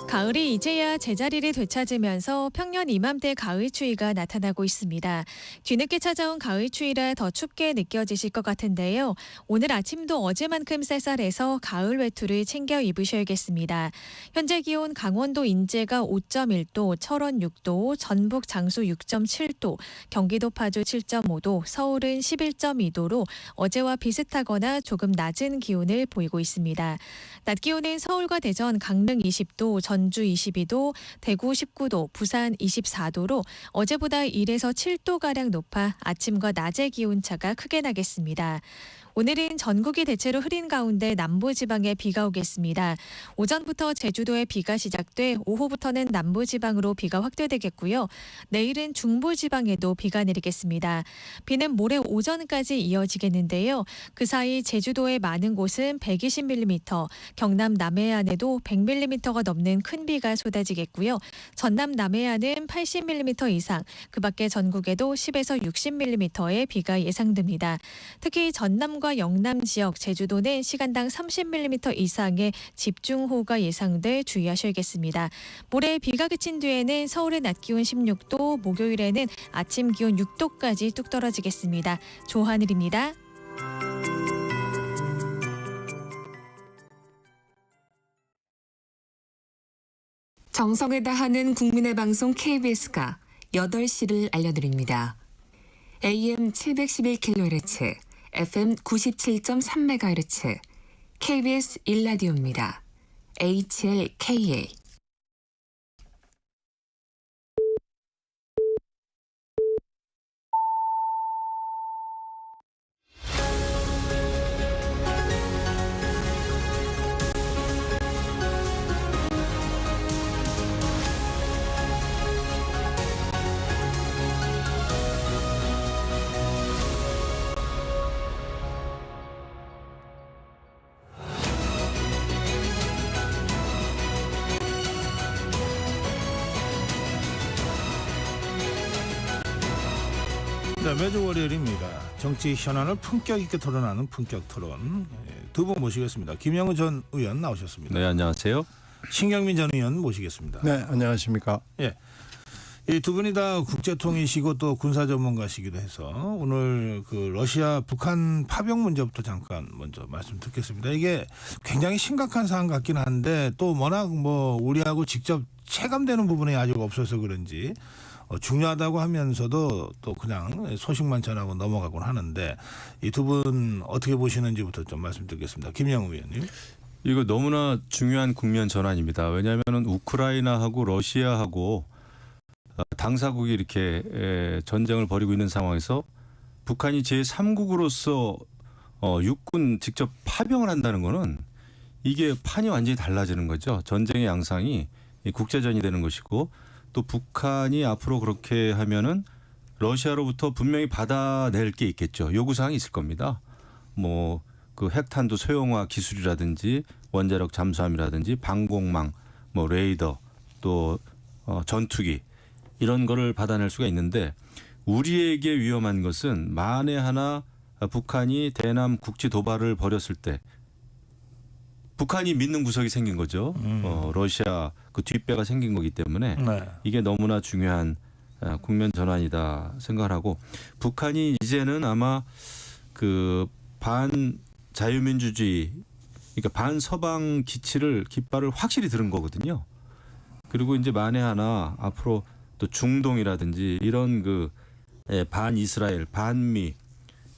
가을이 이제야 제자리를 되찾으면서 평년 이맘때 가을 추위가 나타나고 있습니다. 뒤늦게 찾아온 가을 추위라 더 춥게 느껴지실 것 같은데요. 오늘 아침도 어제만큼 쌀쌀해서 가을 외투를 챙겨 입으셔야겠습니다. 현재 기온 강원도 인제가 5.1도, 철원 6도, 전북 장수 6.7도, 경기도 파주 7.5도, 서울은 11.2도로 어제와 비슷하거나 조금 낮은 기온을 보이고 있습니다. 낮 기온은 서울과 대전, 강릉 20도, 전주 22도, 대구 19도, 부산 24도로 어제보다 1에서 7도가량 높아 아침과 낮의 기온차가 크게 나겠습니다. 오늘은 전국이 대체로 흐린 가운데 남부지방에 비가 오겠습니다. 오전부터 제주도에 비가 시작돼 오후부터는 남부지방으로 비가 확대되겠고요. 내일은 중부지방에도 비가 내리겠습니다. 비는 모레 오전까지 이어지겠는데요. 그 사이 제주도의 많은 곳은 120mm, 경남 남해안에도 100mm가 넘는 큰 비가 쏟아지겠고요. 전남 남해안은 80mm 이상, 그 밖에 전국에도 10에서 60mm의 비가 예상됩니다. 특히 전남과 충청과 영남 지역, 제주도는 시간당 30mm 이상의 집중호우가 예상돼 주의하셔야겠습니다. 모레 비가 그친 뒤에는 서울의 낮 기온 16도, 목요일에는 아침 기온 6도까지 뚝 떨어지겠습니다. 조하늘입니다. 정성을 다하는 국민의 방송 KBS가 8시를 알려드립니다. AM 711kHz, FM 97.3MHz, KBS 1라디오입니다. HLKA. 네, 매주 월요일입니다. 정치 현안을 품격 있게 토론하는 품격 토론. 두 분 모시겠습니다. 김영우 전 의원 나오셨습니다. 네, 안녕하세요. 신경민 전 의원 모시겠습니다. 네, 안녕하십니까. 예. 이 두 분이 다 국제통이시고 또 군사 전문가시기도 해서 오늘 그 러시아 북한 파병 문제부터 잠깐 먼저 말씀 듣겠습니다. 이게 굉장히 심각한 사안 같긴 한데 또 워낙 뭐 우리하고 직접 체감되는 부분이 아직 없어서 그런지 중요하다고 하면서도 또 그냥 소식만 전하고 넘어가곤 하는데 이 두 분 어떻게 보시는지부터 좀 말씀 듣겠습니다. 김영우 의원님. 이거 너무나 중요한 국면 전환입니다. 왜냐하면 우크라이나하고 러시아하고 당사국이 이렇게 전쟁을 벌이고 있는 상황에서 북한이 제3국으로서 육군 직접 파병을 한다는 거는 이게 판이 완전히 달라지는 거죠. 전쟁의 양상이 국제전이 되는 것이고 또 북한이 앞으로 그렇게 하면은 러시아로부터 분명히 받아낼 게 있겠죠. 요구사항이 있을 겁니다. 뭐 그 핵탄두 소형화 기술이라든지 원자력 잠수함이라든지 방공망, 뭐 레이더 또 전투기 이런 거를 받아낼 수가 있는데 우리에게 위험한 것은 만에 하나 북한이 대남 국지 도발을 벌였을 때 북한이 믿는 구석이 생긴 거죠. 러시아 그 뒷배가 생긴 거기 때문에 네. 이게 너무나 중요한 국면 전환이다 생각을 하고 북한이 이제는 아마 그 반 자유민주주의 그러니까 반 서방 깃발을 확실히 들은 거거든요. 그리고 이제 만에 하나 앞으로 또 중동이라든지 이런 그 반 이스라엘, 반미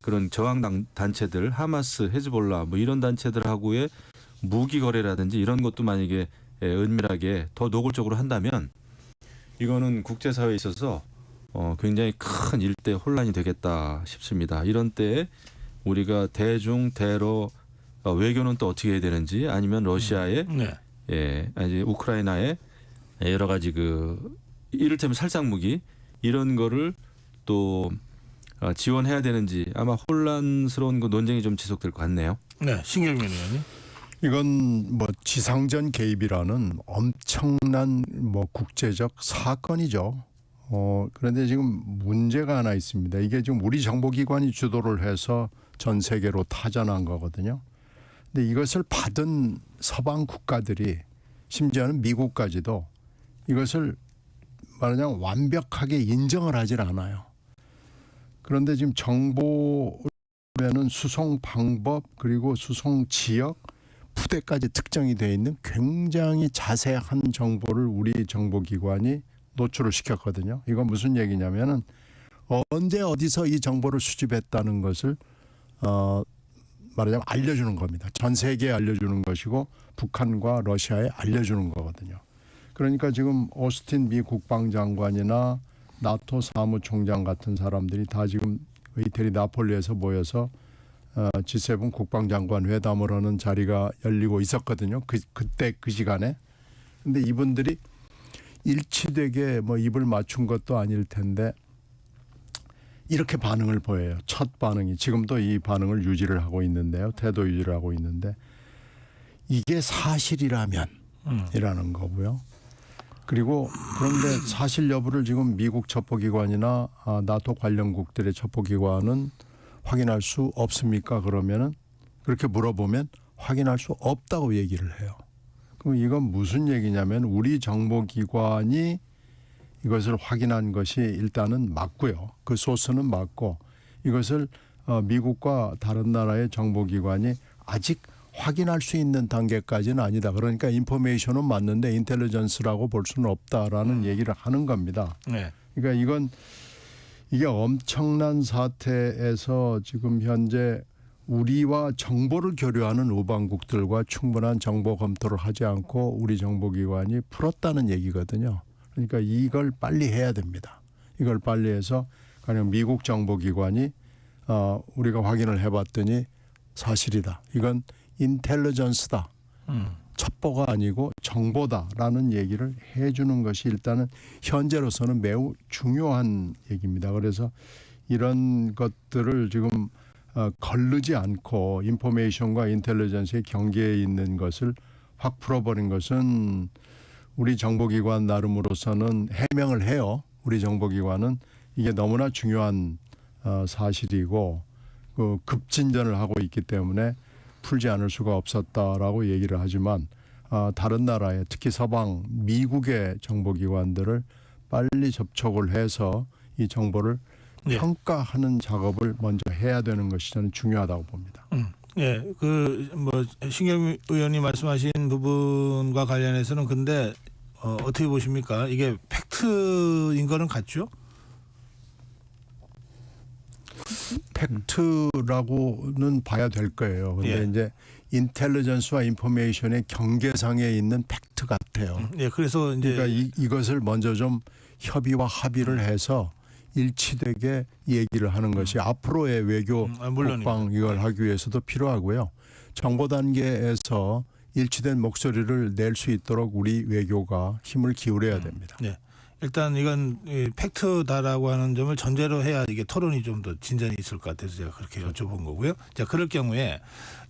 그런 저항 단체들 하마스, 헤즈볼라 뭐 이런 단체들하고의 무기 거래라든지 이런 것도 만약에 은밀하게 더 노골적으로 한다면 이거는 국제사회에 있어서 굉장히 큰 일대 혼란이 되겠다 싶습니다. 이런 때에 우리가 대중 대러 외교는 또 어떻게 해야 되는지 아니면 러시아의 아니 우크라이나의 여러 가지 그 이를테면 살상무기 이런 거를 또 지원해야 되는지 아마 혼란스러운 그 논쟁이 좀 지속될 것 같네요. 네, 신경민 의원님. 이건 뭐 지상전 개입이라는 엄청난 뭐 국제적 사건이죠. 그런데 지금 문제가 하나 있습니다. 이게 지금 우리 정보기관이 주도를 해서 전 세계로 타전한 거거든요. 근데 이것을 받은 서방 국가들이 심지어는 미국까지도 이것을 말하자면 완벽하게 인정을 하질 않아요. 그런데 지금 정보에는 수송 방법 그리고 수송 지역 부대까지 특정이 되어 있는 굉장히 자세한 정보를 우리 정보기관이 노출을 시켰거든요. 이건 무슨 얘기냐면은 언제 어디서 이 정보를 수집했다는 것을 말하자면 알려주는 겁니다. 전 세계에 알려주는 것이고 북한과 러시아에 알려주는 거거든요. 그러니까 지금 오스틴 미 국방장관이나 나토 사무총장 같은 사람들이 다 지금 이태리 나폴리에서 모여서 G7 국방장관 회담을 하는 자리가 열리고 있었거든요. 그때 그 시간에. 근데 이분들이 일치되게 뭐 입을 맞춘 것도 아닐 텐데 이렇게 반응을 보여요. 첫 반응이 지금도 이 반응을 유지를 하고 있는데요. 태도 유지를 하고 있는데 이게 사실이라면 이라는 거고요. 그리고 그런데 사실 여부를 지금 미국 첩보기관이나 나토 관련국들의 첩보기관은 확인할 수 없습니까? 그러면은 그렇게 물어보면 확인할 수 없다고 얘기를 해요. 그럼 이건 무슨 얘기냐면 우리 정보기관이 이것을 확인한 것이 일단은 맞고요. 그 소스는 맞고 이것을 미국과 다른 나라의 정보기관이 아직 확인할 수 있는 단계까지는 아니다. 그러니까 인포메이션은 맞는데 인텔리전스라고 볼 수는 없다라는 얘기를 하는 겁니다. 네. 그러니까 이게 엄청난 사태에서 지금 현재 우리와 정보를 교류하는 우방국들과 충분한 정보 검토를 하지 않고 우리 정보기관이 풀었다는 얘기거든요. 그러니까 이걸 빨리 해야 됩니다. 이걸 빨리 해서 가령 미국 정보기관이 우리가 확인을 해봤더니 사실이다. 이건 인텔리전스다. 첩보가 아니고 정보다라는 얘기를 해주는 것이 일단은 현재로서는 매우 중요한 얘기입니다. 그래서 이런 것들을 지금 거르지 않고 인포메이션과 인텔리전스의 경계에 있는 것을 확 풀어버린 것은 우리 정보기관 나름으로서는 해명을 해요. 우리 정보기관은 이게 너무나 중요한 사실이고 그 급진전을 하고 있기 때문에 풀지 않을 수가 없었다라고 얘기를 하지만 다른 나라의 특히 서방 미국의 정보기관들을 빨리 접촉을 해서 이 정보를 평가하는 작업을 먼저 해야 되는 것이 저는 중요하다고 봅니다. 예, 신경 의원님 말씀하신 부분과 관련해서는 근데 어떻게 보십니까? 이게 팩트인 거는 같죠? 팩트라고는 봐야 될 거예요. 근데 이제 인텔리전스와 인포메이션의 경계상에 있는 팩트 같아요. 예, 그래서 이제 그러니까 이것을 먼저 좀 협의와 합의를 해서 일치되게 얘기를 하는 것이 앞으로의 외교 국방 이걸 하기 위해서도 필요하고요. 정보 단계에서 일치된 목소리를 낼 수 있도록 우리 외교가 힘을 기울여야 됩니다. 네. 일단 이건 팩트다라고 하는 점을 전제로 해야 이게 토론이 좀 더 진전이 있을 것 같아서 제가 그렇게 여쭤본 거고요. 자, 그럴 경우에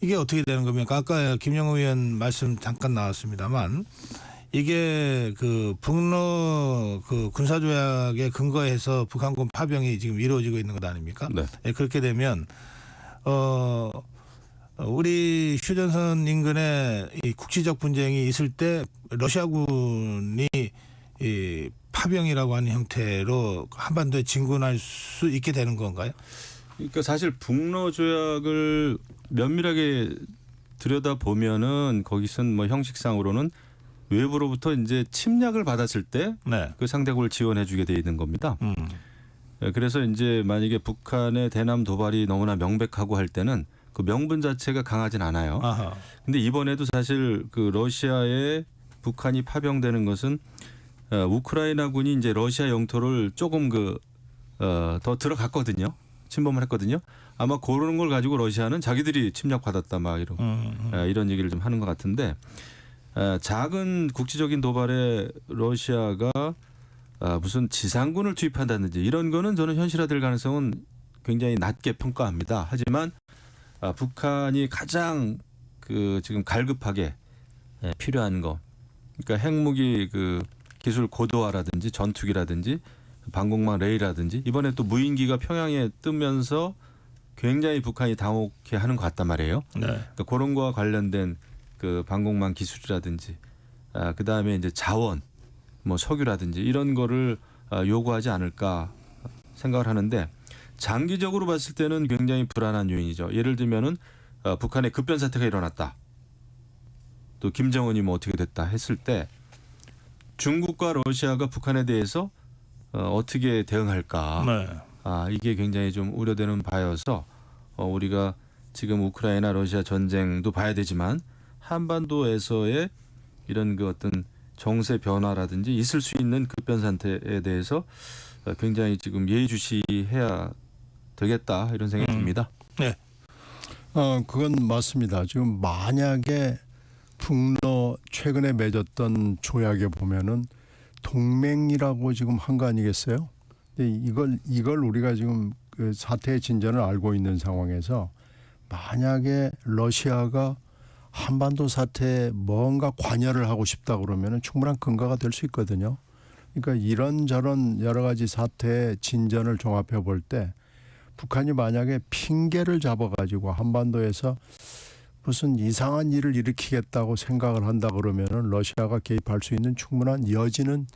이게 어떻게 되는 겁니까? 아까 김영우 의원 말씀 잠깐 나왔습니다만 이게 그 북러 그 군사조약에 근거해서 북한군 파병이 지금 이루어지고 있는 것 아닙니까? 네. 예, 그렇게 되면 우리 휴전선 인근에 이 국지적 분쟁이 있을 때 러시아군이 이 파병이라고 하는 형태로 한반도에 진군할 수 있게 되는 건가요? 그러니까 사실 북러 조약을 면밀하게 들여다 보면은 거기선 뭐 형식상으로는 외부로부터 이제 침략을 받았을 때 그 상대국을 지원해주게 돼 있는 겁니다. 그래서 이제 만약에 북한의 대남 도발이 너무나 명백하고 할 때는 그 명분 자체가 강하진 않아요. 근데 이번에도 사실 그 러시아에 북한이 파병되는 것은 우크라이나군이 이제 러시아 영토를 조금 더 들어갔거든요. 침범을 했거든요. 아마 그런 걸 가지고 러시아는 자기들이 침략받았다 막 이런 얘기를 좀 하는 것 같은데 작은 국지적인 도발에 러시아가 무슨 지상군을 투입한다든지 이런 거는 저는 현실화될 가능성은 굉장히 낮게 평가합니다. 하지만 북한이 가장 지금 갈급하게 필요한 거, 그러니까 핵무기 기술 고도화라든지 전투기라든지 방공망 레이라든지 이번에 또 무인기가 평양에 뜨면서 굉장히 북한이 당혹해하는 것 같단 말이에요. 그러니까 그런 거와 관련된 그 방공망 기술이라든지 그 다음에 이제 자원, 뭐 석유라든지 이런 거를 요구하지 않을까 생각을 하는데 장기적으로 봤을 때는 굉장히 불안한 요인이죠. 예를 들면은 북한의 급변 사태가 일어났다. 또 김정은이 뭐 어떻게 됐다 했을 때 중국과 러시아가 북한에 대해서 어떻게 대응할까? 이게 굉장히 좀 우려되는 바여서 우리가 지금 우크라이나 러시아 전쟁도 봐야 되지만 한반도에서의 이런 그 어떤 정세 변화라든지 있을 수 있는 급변 상태에 대해서 굉장히 지금 예의주시해야 되겠다 이런 생각이 듭니다. 네. 그건 맞습니다. 지금 만약에 북러 최근에 맺었던 조약에 보면은 동맹이라고 지금 한 거 아니겠어요? 근데 이걸 우리가 지금 그 사태의 진전을 알고 있는 상황에서 만약에 러시아가 한반도 사태에 뭔가 관여를 하고 싶다 그러면은 충분한 근거가 될 수 있거든요. 그러니까 이런저런 여러 가지 사태의 진전을 종합해 볼 때 북한이 만약에 핑계를 잡아가지고 한반도에서 무슨 이상한 일을 일으키겠다고 생각을 한다 그러면은 러시아가 개입할 수 있는 충분한 여지는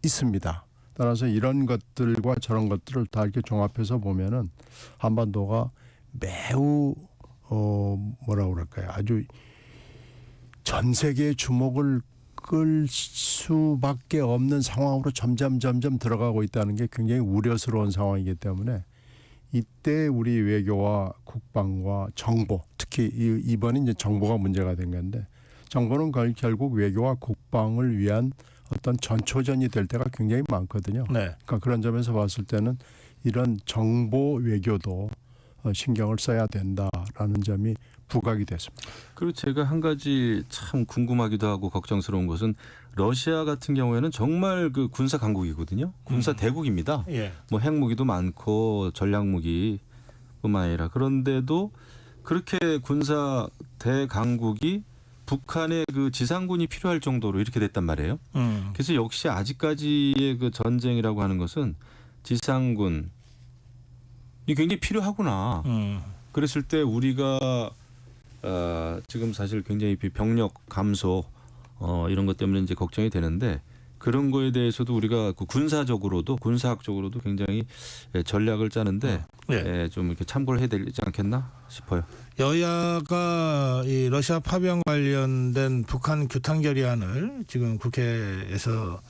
있습니다. 따라서 이런 것들과 저런 것들을 다 이렇게 종합해서 보면은 한반도가 매우 뭐라 그럴까요? 아주 전 세계의 주목을 끌 수밖에 없는 상황으로 점점 들어가고 있다는 게 굉장히 우려스러운 상황이기 때문에 이때 우리 외교와 국방과 정보, 특히 이번에 이제 정보가 문제가 된 건데 정보는 결국 외교와 국방을 위한 어떤 전초전이 될 때가 굉장히 많거든요. 네. 그러니까 그런 점에서 봤을 때는 이런 정보 외교도 신경을 써야 된다라는 점이 부각이 됐습니다. 그리고 제가 한 가지 참 궁금하기도 하고 걱정스러운 것은 러시아 같은 경우에는 정말 그 군사 강국이거든요. 군사 대국입니다. 예. 뭐 핵무기도 많고 전략무기뿐만 아니라 그런데도 그렇게 군사 대강국이 북한의 그 지상군이 필요할 정도로 이렇게 됐단 말이에요. 그래서 역시 아직까지의 그 전쟁이라고 하는 것은 지상군이 굉장히 필요하구나. 그랬을 때 우리가 지금 사실 굉장히 병력 감소 이런 것 때문에 이제 걱정이 되는데 그런 거에 대해서도 우리가 그 군사적으로도 군사학적으로도 굉장히 전략을 짜는데 좀 이렇게 참고를 해야 되지 않겠나 싶어요. 여야가 이 러시아 파병 관련된 북한 규탄 결의안을 지금 국회에서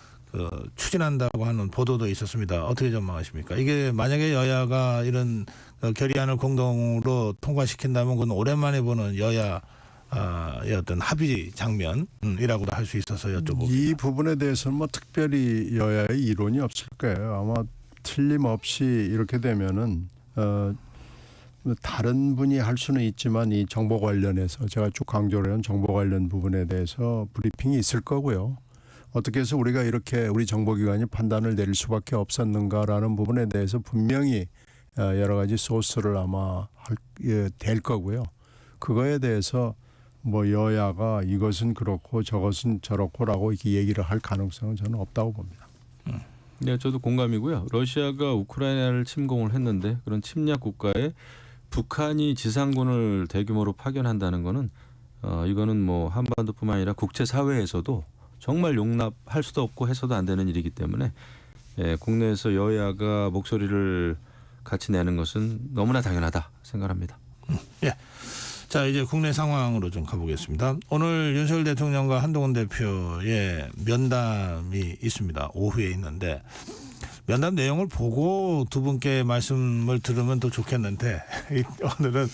추진한다고 하는 보도도 있었습니다. 어떻게 전망하십니까? 이게 만약에 여야가 이런 결의안을 공동으로 통과시킨다면 그건 오랜만에 보는 여야의 어떤 합의 장면이라고도 할 수 있어서 여쭤봅니다. 이 부분에 대해서는 뭐 특별히 여야의 이론이 없을 거예요. 아마 틀림없이 이렇게 되면은 다른 분이 할 수는 있지만 이 정보 관련해서 제가 쭉 강조를 한 정보 관련 부분에 대해서 브리핑이 있을 거고요. 어떻게 해서 우리가 이렇게 우리 정보기관이 판단을 내릴 수밖에 없었는가라는 부분에 대해서 분명히 여러 가지 소스를 아마 될 거고요. 그거에 대해서 뭐 여야가 이것은 그렇고 저것은 저렇고라고 이렇게 얘기를 할 가능성은 저는 없다고 봅니다. 네, 저도 공감이고요. 러시아가 우크라이나를 침공을 했는데 그런 침략 국가에 북한이 지상군을 대규모로 파견한다는 거는 이거는 뭐 한반도뿐만 아니라 국제 사회에서도 정말 용납할 수도 없고 해서도 안 되는 일이기 때문에 국내에서 여야가 목소리를 같이 내는 것은 너무나 당연하다 생각합니다. 예. 자, 이제 국내 상황으로 좀 가보겠습니다. 오늘 윤석열 대통령과 한동훈 대표의 면담이 있습니다. 오후에 있는데 면담 내용을 보고 두 분께 말씀을 들으면 더 좋겠는데 오늘은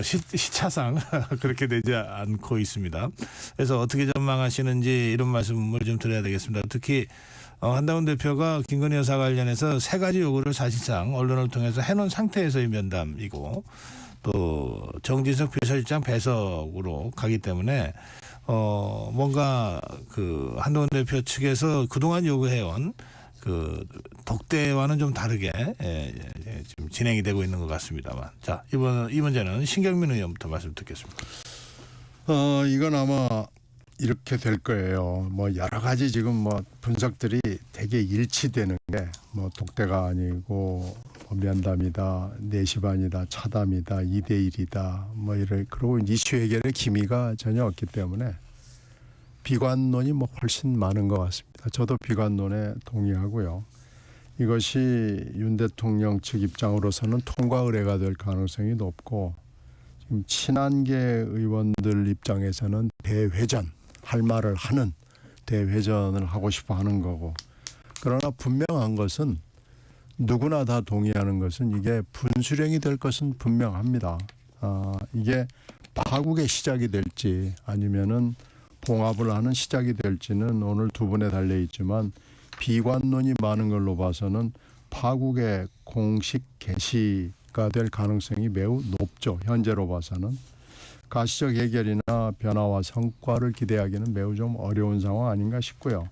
시차상 그렇게 되지 않고 있습니다. 그래서 어떻게 전망하시는지 이런 말씀을 좀 드려야 되겠습니다. 특히 한동훈 대표가 김건희 여사 관련해서 세 가지 요구를 사실상 언론을 통해서 해놓은 상태에서의 면담이고 또 정진석 비서실장 배석으로 가기 때문에 뭔가 그 한동훈 대표 측에서 그동안 요구해온 그 독대와는 좀 다르게 지금 진행이 되고 있는 것 같습니다만, 자 이 문제는 신경민 의원부터 말씀 듣겠습니다. 이건 아마 이렇게 될 거예요. 뭐 여러 가지 지금 뭐 분석들이 되게 일치되는 게 뭐 독대가 아니고 면담이다, 4시 반이다, 차담이다, 2대1이다, 뭐 이래 그리고 이슈 해결의 기미가 전혀 없기 때문에 비관론이 뭐 훨씬 많은 것 같습니다. 저도 비관론에 동의하고요. 이것이 윤 대통령 측 입장으로서는 통과 의례가 될 가능성이 높고 지금 친한계 의원들 입장에서는 대회전 할 말을 하는 대회전을 하고 싶어 하는 거고 그러나 분명한 것은 누구나 다 동의하는 것은 이게 분수령이 될 것은 분명합니다. 이게 파국의 시작이 될지 아니면은 봉합을 하는 시작이 될지는 오늘 두 분에 달려 있지만 비관론이 많은 걸로 봐서는 파국의 공식 개시가 될 가능성이 매우 높죠. 현재로 봐서는. 가시적 해결이나 변화와 성과를 기대하기는 매우 좀 어려운 상황 아닌가 싶고요.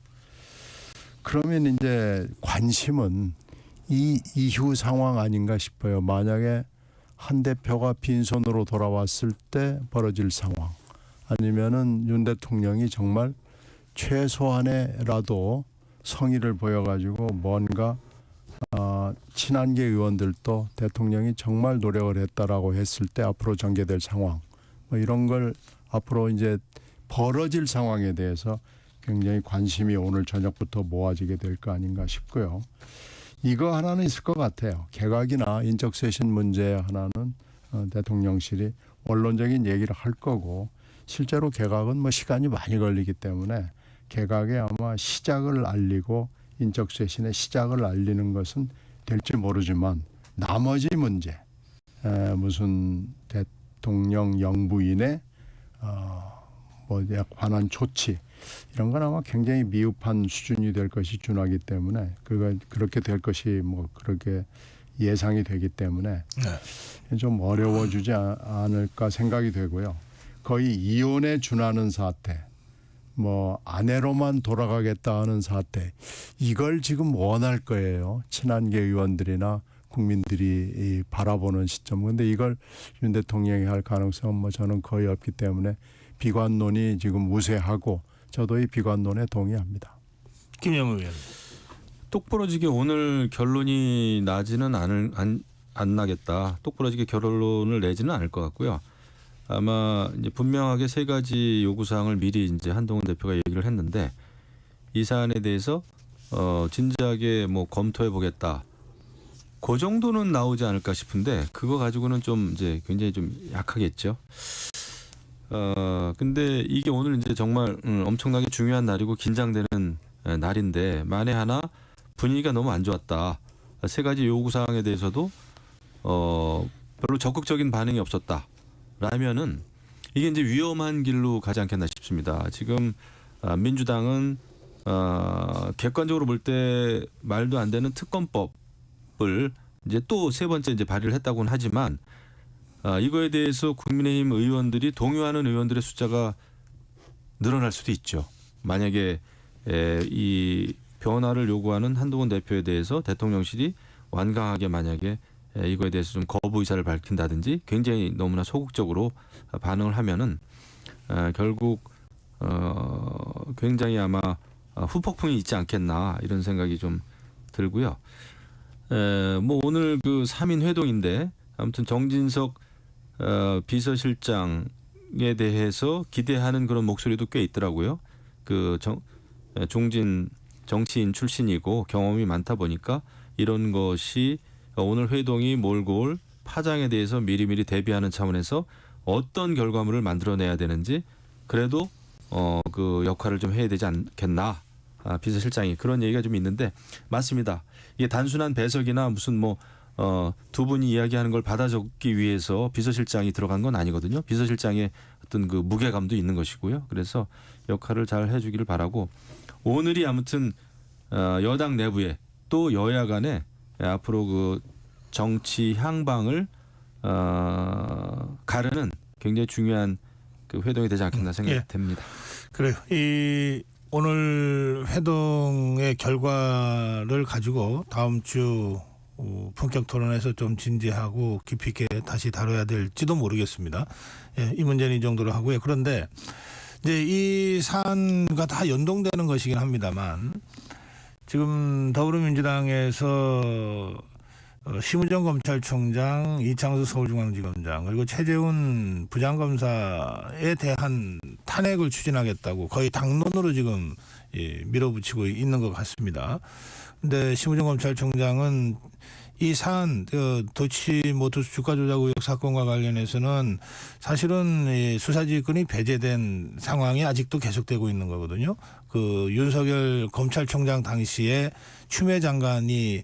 그러면 이제 관심은 이 이후 상황 아닌가 싶어요. 만약에 한 대표가 빈손으로 돌아왔을 때 벌어질 상황 아니면은 윤 대통령이 정말 최소한의라도 성의를 보여가지고 뭔가 친한계 의원들도 대통령이 정말 노력을 했다라고 했을 때 앞으로 전개될 상황 뭐 이런 걸 앞으로 이제 벌어질 상황에 대해서 굉장히 관심이 오늘 저녁부터 모아지게 될 거 아닌가 싶고요. 이거 하나는 있을 것 같아요. 개각이나 인적쇄신 문제 하나는 대통령실이 원론적인 얘기를 할 거고 실제로 개각은 뭐 시간이 많이 걸리기 때문에 개각에 아마 시작을 알리고 인적쇄신의 시작을 알리는 것은 될지 모르지만 나머지 문제 무슨 대통령 영부인의 뭐에 관한 조치 이런 건 아마 굉장히 미흡한 수준이 될 것이 준하기 때문에 그렇게 될 것이 뭐 그렇게 예상이 되기 때문에 좀 어려워지지 않을까 생각이 되고요. 거의 이혼에 준하는 사태, 뭐 아내로만 돌아가겠다 하는 사태, 이걸 지금 원할 거예요. 친한계 의원들이나 국민들이 바라보는 시점. 그런데 이걸 윤 대통령이 할 가능성은 뭐 저는 거의 없기 때문에 비관론이 지금 우세하고 저도 이 비관론에 동의합니다. 김영우 의원. 똑부러지게 오늘 결론이 나지는 안 나겠다. 똑부러지게 결론을 내지는 않을 것 같고요. 아마 이제 분명하게 세 가지 요구사항을 미리 이제 한동훈 대표가 얘기를 했는데 이 사안에 대해서 진지하게 뭐 검토해 보겠다. 그 정도는 나오지 않을까 싶은데 그거 가지고는 좀 이제 굉장히 좀 약하겠죠. 근데 이게 오늘 이제 정말 엄청나게 중요한 날이고 긴장되는 날인데 만에 하나 분위기가 너무 안 좋았다. 세 가지 요구사항에 대해서도 별로 적극적인 반응이 없었다. 라면은 이게 이제 위험한 길로 가지 않겠나 싶습니다. 지금 민주당은 객관적으로 볼 때 말도 안 되는 특검법을 이제 또 세 번째 이제 발의를 했다고는 하지만 이거에 대해서 국민의힘 의원들이 동요하는 의원들의 숫자가 늘어날 수도 있죠. 만약에 이 변화를 요구하는 한동훈 대표에 대해서 대통령실이 완강하게 만약에 이거에 대해서 좀 거부 의사를 밝힌다든지 굉장히 너무나 소극적으로 반응을 하면은 결국 굉장히 아마 후폭풍이 있지 않겠나 이런 생각이 좀 들고요. 뭐 오늘 그 3인 회동인데 아무튼 정진석 비서실장에 대해서 기대하는 그런 목소리도 꽤 있더라고요. 그 종진 정치인 출신이고 경험이 많다 보니까 이런 것이 오늘 회동이 몰고 올 파장에 대해서 미리미리 대비하는 차원에서 어떤 결과물을 만들어내야 되는지 그래도 그 역할을 좀 해야 되지 않겠나 비서실장이 그런 얘기가 좀 있는데 맞습니다. 이게 단순한 배석이나 무슨 뭐 두 분이 이야기하는 걸 받아 적기 위해서 비서실장이 들어간 건 아니거든요. 비서실장의 어떤 그 무게감도 있는 것이고요. 그래서 역할을 잘 해주기를 바라고 오늘이 아무튼 여당 내부에 또 여야 간에 앞으로 그 정치 향방을 가르는 굉장히 중요한 그 회동이 되지 않겠나 생각됩니다. 그래요. 이 오늘 회동의 결과를 가지고 다음 주 본격 토론에서 좀 진지하고 깊이 있게 다시 다뤄야 될지도 모르겠습니다. 예, 이 문제는 이 정도로 하고요. 그런데 이제 이 사안과 다 연동되는 것이긴 합니다만 지금 더불어민주당에서 심우정 검찰총장, 이창수 서울중앙지검장 그리고 최재훈 부장검사에 대한 탄핵을 추진하겠다고 거의 당론으로 지금 밀어붙이고 있는 것 같습니다. 그런데 심우정 검찰총장은 이 사안 도치모터스 주가 조작 의혹 사건과 관련해서는 사실은 수사지휘권이 배제된 상황이 아직도 계속되고 있는 거거든요. 그 윤석열 검찰총장 당시에 추미애 장관이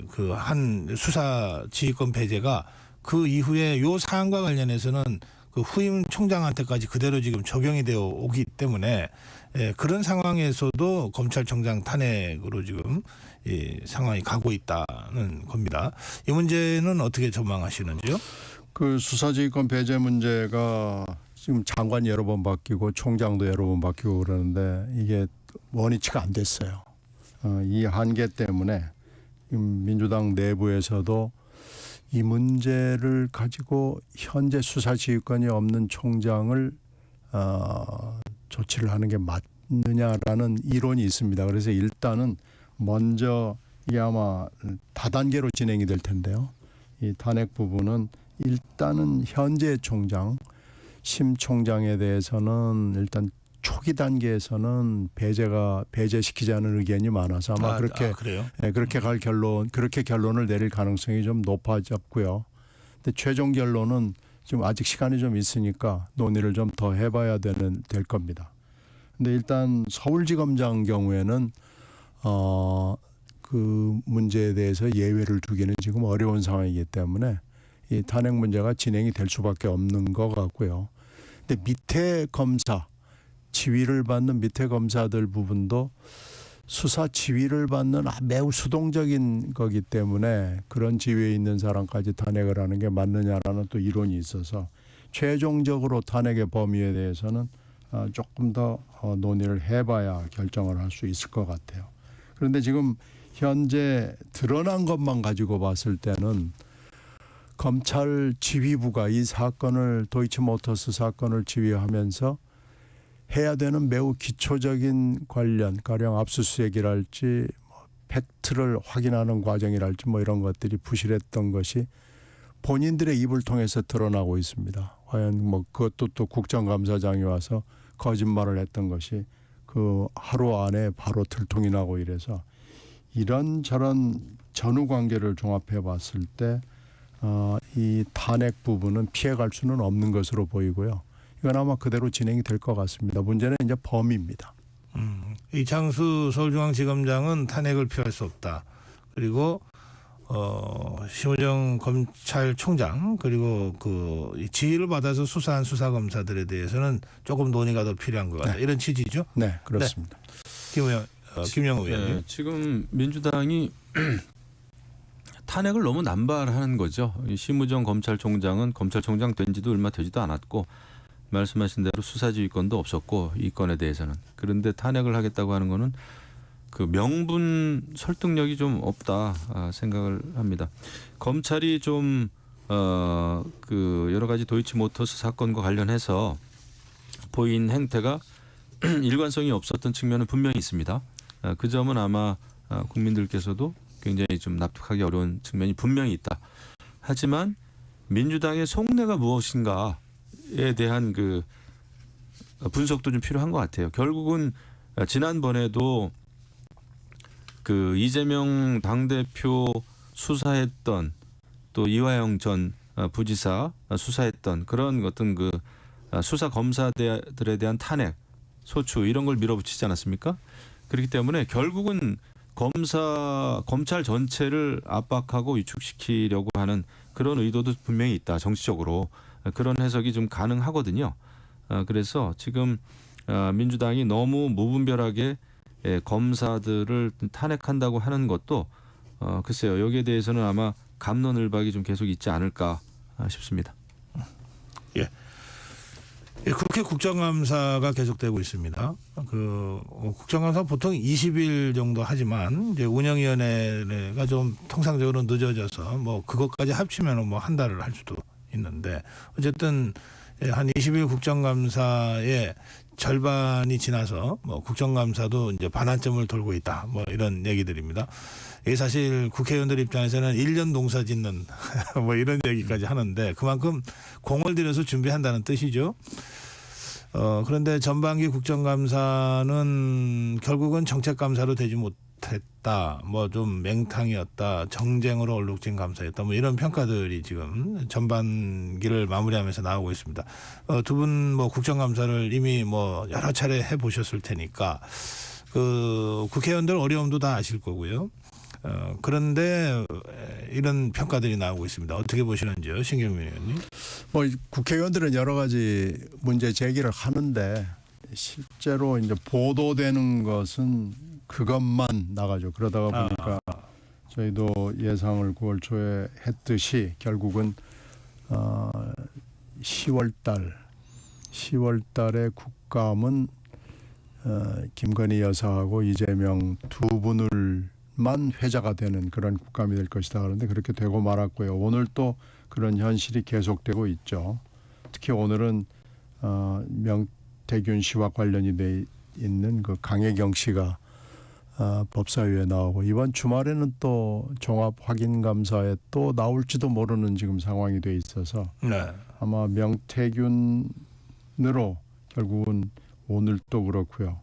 그 한 수사지휘권 배제가 그 이후에 요 사안과 관련해서는 그 후임 총장한테까지 그대로 지금 적용이 되어 오기 때문에 그런 상황에서도 검찰총장 탄핵으로 지금 상황이 가고 있다는 겁니다. 이 문제는 어떻게 전망하시는지요? 그 수사지휘권 배제 문제가 지금 장관 여러 번 바뀌고 총장도 여러 번 바뀌고 그러는데 이게 원위치가 안 됐어요. 이 한계 때문에 민주당 내부에서도 이 문제를 가지고 현재 수사지휘권이 없는 총장을 조치를 하는 게 맞느냐라는 이론이 있습니다. 그래서 일단은 먼저 이게 아마 다단계로 진행이 될 텐데요. 이 탄핵 부분은 일단은 현재 총장, 심 총장에 대해서는 일단 초기 단계에서는 배제시키자는 의견이 많아서 아마 그래요? 그렇게 결론을 내릴 가능성이 좀 높아졌고요. 근데 최종 결론은 지금 아직 시간이 좀 있으니까 논의를 좀 더 해봐야 될 겁니다. 근데 일단 서울지검장 경우에는 그 문제에 대해서 예외를 두기는 지금 어려운 상황이기 때문에 이 탄핵 문제가 진행이 될 수밖에 없는 것 같고요. 근데 밑에 검사, 지휘를 받는 밑에 검사들 부분도 수사 지휘를 받는 매우 수동적인 거기 때문에 그런 지위에 있는 사람까지 탄핵을 하는 게 맞느냐라는 또 이론이 있어서 최종적으로 탄핵의 범위에 대해서는 조금 더 논의를 해봐야 결정을 할 수 있을 것 같아요. 그런데 지금 현재 드러난 것만 가지고 봤을 때는 검찰 지휘부가 이 사건을 도이치모터스 사건을 지휘하면서 해야 되는 매우 기초적인 관련 가령 압수수색이랄지 팩트를 확인하는 과정이랄지 이런 것들이 부실했던 것이 본인들의 입을 통해서 드러나고 있습니다. 과연 그것도 또 국정감사장이 와서 거짓말을 했던 것이 그 하루 안에 바로 들통이 나고 이래서 이런저런 전후 관계를 종합해 봤을 때 이 탄핵 부분은 피해갈 수는 없는 것으로 보이고요. 이건 아마 그대로 진행이 될 것 같습니다. 문제는 이제 범위입니다. 이창수 서울중앙지검장은 탄핵을 피할 수 없다. 그리고 심우정 검찰총장 그리고 그 지휘를 받아서 수사한 수사검사들에 대해서는 조금 논의가 더 필요한 것 같다. 네. 이런 취지죠? 네, 그렇습니다. 김영우 의원님. 지금 민주당이 탄핵을 너무 남발하는 거죠. 이 심우정 검찰총장은 검찰총장 된 지도 얼마 되지도 않았고 말씀하신 대로 수사지휘권도 없었고 이 건에 대해서는. 그런데 탄핵을 하겠다고 하는 거는 그 명분 설득력이 좀 없다 생각을 합니다. 검찰이 좀 그 여러 가지 도이치모터스 사건과 관련해서 보인 행태가 일관성이 없었던 측면은 분명히 있습니다. 그 점은 아마 국민들께서도 굉장히 좀 납득하기 어려운 측면이 분명히 있다. 하지만 민주당의 속내가 무엇인가에 대한 그 분석도 좀 필요한 것 같아요. 결국은 지난번에도 그 이재명 당대표 수사했던 또 이화영 전 부지사 수사했던 그런 어떤 그 수사 검사들에 대한 탄핵, 소추 이런 걸 밀어붙이지 않았습니까? 그렇기 때문에 결국은 검찰 전체를 압박하고 위축시키려고 하는 그런 의도도 분명히 있다. 정치적으로 그런 해석이 좀 가능하거든요. 그래서 지금 민주당이 너무 무분별하게 검사들을 탄핵한다고 하는 것도 글쎄요. 여기에 대해서는 아마 갑론을박이 좀 계속 있지 않을까 싶습니다. 예. 국회 국정감사가 계속되고 있습니다. 그 국정감사 보통 20일 정도 하지만 이제 운영위원회가 좀 통상적으로 늦어져서 그것까지 합치면 한 달을 할 수도 있는데 어쨌든 한 20일 국정감사의 절반이 지나서 국정감사도 이제 반환점을 돌고 있다. 이런 얘기들입니다. 이게 사실 국회의원들 입장에서는 1년 농사 짓는 이런 얘기까지 하는데 그만큼 공을 들여서 준비한다는 뜻이죠. 그런데 전반기 국정감사는 결국은 정책감사로 되지 못했다. 좀 맹탕이었다. 정쟁으로 얼룩진 감사였다. 이런 평가들이 지금 전반기를 마무리하면서 나오고 있습니다. 두 분 국정감사를 이미 여러 차례 해보셨을 테니까 그 국회의원들 어려움도 다 아실 거고요. 그런데 이런 평가들이 나오고 있습니다. 어떻게 보시는지요, 신경민 의원님? 국회의원들은 여러 가지 문제 제기를 하는데 실제로 이제 보도되는 것은 그것만 나가죠. 그러다가 보니까 저희도 예상을 9월 초에 했듯이 결국은 10월 달에 국감은 김건희 여사하고 이재명 두 분을만 회자가 되는 그런 국감이 될 것이다. 그런데 그렇게 되고 말았고요. 오늘 또 그런 현실이 계속되고 있죠. 특히 오늘은 명태균 씨와 관련이 돼 있는 그 강혜경 씨가 법사위에 나오고 이번 주말에는 또 종합 확인 감사에 또 나올지도 모르는 지금 상황이 돼 있어서 네. 아마 명태균으로 결국은 오늘 또 그렇고요.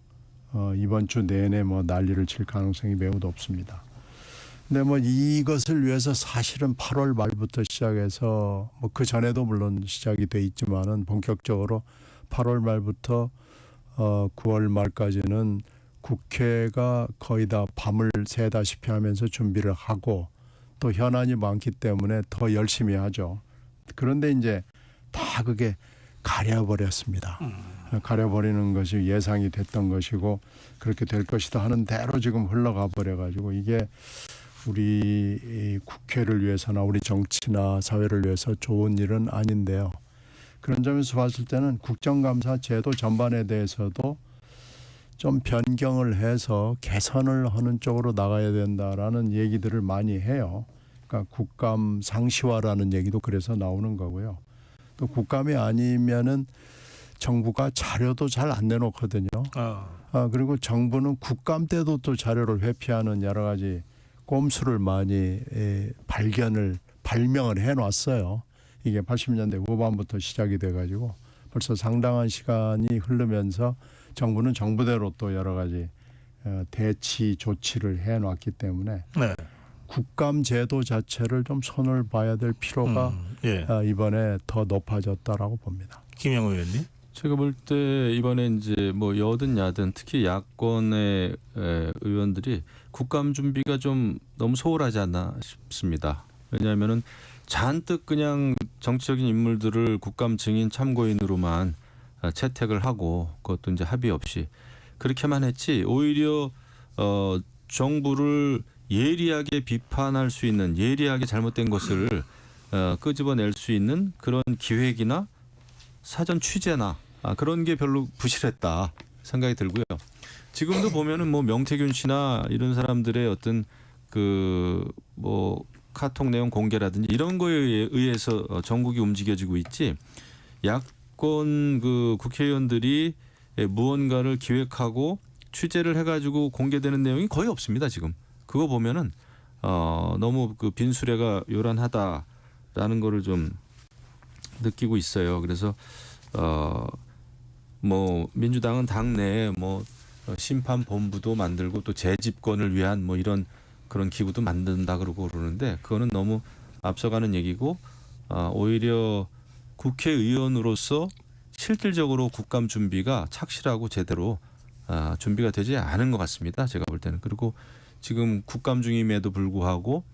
이번 주 내내 뭐 난리를 칠 가능성이 매우 높습니다. 근데 뭐 이것을 위해서 사실은 8월 말부터 시작해서 뭐 그 전에도 물론 시작이 돼 있지만은 본격적으로 8월 말부터 9월 말까지는 국회가 거의 다 밤을 새다시피 하면서 준비를 하고 또 현안이 많기 때문에 더 열심히 하죠. 그런데 이제 다 그게 가려버렸습니다. 가려버리는 것이 예상이 됐던 것이고 그렇게 될 것이다 하는 대로 지금 흘러가 버려가지고 이게 우리 국회를 위해서나 우리 정치나 사회를 위해서 좋은 일은 아닌데요. 그런 점에서 봤을 때는 국정감사 제도 전반에 대해서도 좀 변경을 해서 개선을 하는 쪽으로 나가야 된다라는 얘기들을 많이 해요. 그러니까 국감 상시화라는 얘기도 그래서 나오는 거고요. 또 국감이 아니면은 정부가 자료도 잘 안 내놓거든요. 그리고 정부는 국감 때도 또 자료를 회피하는 여러 가지 꼼수를 많이 발명을 해놨어요. 이게 80년대 후반부터 시작이 돼가지고 벌써 상당한 시간이 흐르면서 정부는 정부대로 또 여러 가지 대치 조치를 해놨기 때문에 네. 국감 제도 자체를 좀 손을 봐야 될 필요가 예. 이번에 더 높아졌다라고 봅니다. 김영우 의원님. 제가 볼 때 이번에 이제 뭐 여든 야든 특히 야권의 의원들이 국감 준비가 좀 너무 소홀하지 않나 싶습니다. 왜냐하면은 잔뜩 그냥 정치적인 인물들을 국감 증인 참고인으로만 채택을 하고 그것도 이제 합의 없이 그렇게만 했지 오히려 정부를 예리하게 비판할 수 있는 예리하게 잘못된 것을 끄집어낼 수 있는 그런 기획이나 사전 취재나 그런 게 별로 부실했다 생각이 들고요. 지금도 보면은 뭐 명태균 씨나 이런 사람들의 어떤 그 뭐 카톡 내용 공개라든지 이런 거에 의해서 전국이 움직여지고 있지 야권 그 국회의원들이 무언가를 기획하고 취재를 해가지고 공개되는 내용이 거의 없습니다. 지금 그거 보면은 너무 그 빈수레가 요란하다라는 거를 좀 느끼고 있어요. 그래서 뭐 민주당은 당내에 뭐 심판 본부도 만들고 또 재집권을 위한 뭐 이런 그런 기구도 만든다 그러는데 그거는 너무 앞서가는 얘기고 오히려 국회의원으로서 실질적으로 국감 준비가 착실하고 제대로 준비가 되지 않은 것 같습니다. 제가 볼 때는. 그리고 지금 국감 중임에도 불구하고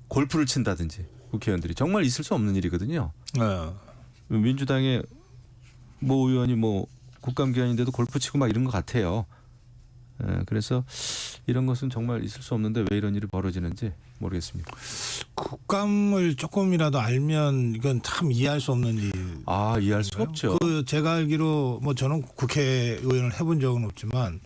골프를 친다든지 국회의원들이 정말 있을 수 없는 일이거든요. 민주당의 모 의원이 뭐 국감 기간인데도 골프 치고 막 이런 것 같아요. 그래서 이런 것은 정말 있을 수 없는데 왜 이런 일이 벌어지는지 모르겠습니다. 국감을 조금이라도 알면 이건 참 이해할 수 없는 일. 이해할 수가 없죠. 그 제가 알기로 뭐 저는 국회의원을 해본 적은 없지만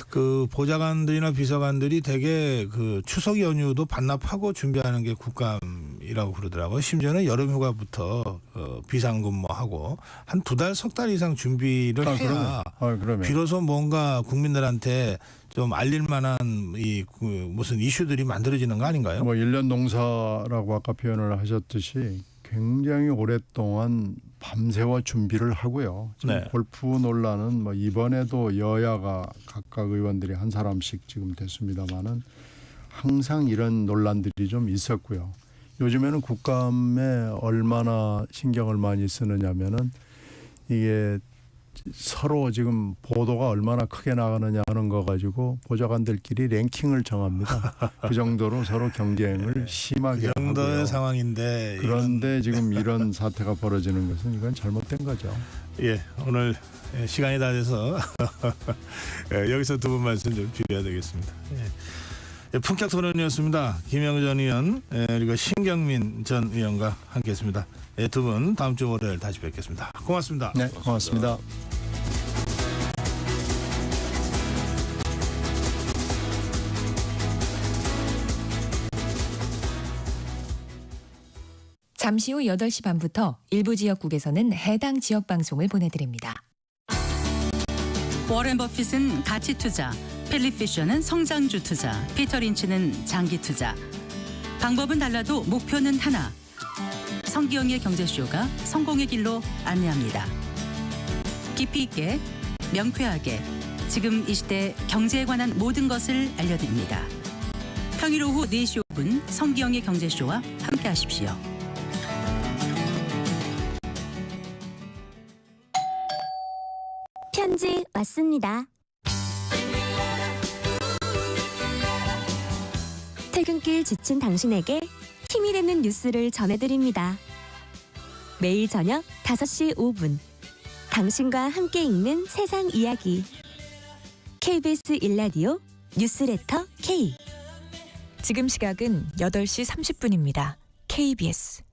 그 보좌관들이나 비서관들이 대개 그 추석 연휴도 반납하고 준비하는 게 국감이라고 그러더라고요. 심지어는 여름휴가부터 비상근무하고 한 2달, 3달 이상 준비를 해야 그러면. 비로소 뭔가 국민들한테 좀 알릴 만한 그 무슨 이슈들이 만들어지는 거 아닌가요? 뭐 1년 농사라고 아까 표현을 하셨듯이 굉장히 오랫동안 밤새워 준비를 하고요. 지금 네. 골프 논란은 뭐 이번에도 여야가 각각 의원들이 한 사람씩 지금 됐습니다마는 항상 이런 논란들이 좀 있었고요. 요즘에는 국감에 얼마나 신경을 많이 쓰느냐면은 이게 서로 지금 보도가 얼마나 크게 나가느냐 하는 거 가지고 보좌관들끼리 랭킹을 정합니다. 그 정도로 서로 경쟁을 심하게 그 정도의 하고요. 상황인데 그런데 지금 이런 사태가 벌어지는 것은 이건 잘못된 거죠. 예, 오늘 시간이 다 돼서 여기서 두 분 말씀 좀 드려야 되겠습니다. 품격 토론이었습니다. 김영우 전 의원 그리고 신경민 전 의원과 함께했습니다. 두 분 다음 주 월요일 다시 뵙겠습니다. 고맙습니다. 네, 고맙습니다. 잠시 후 8시 반부터 일부 지역국에서는 해당 지역 방송을 보내드립니다. 워렌 버핏은 가치 투자, 필립 피셔는 성장주 투자, 피터 린치는 장기 투자. 방법은 달라도 목표는 하나. 성기영의 경제쇼가 성공의 길로 안내합니다. 깊이 있게, 명쾌하게, 지금 이 시대 경제에 관한 모든 것을 알려드립니다. 평일 오후 4시 5분 성기영의 경제쇼와 함께하십시오. 편지 왔습니다. 퇴근길 지친 당신에게 힘이 되는 뉴스를 전해드립니다. 매일 저녁 5시 5분 당신과 함께 읽는 세상 이야기 KBS 1라디오 뉴스레터 K. 지금 시각은 8시 30분입니다. KBS.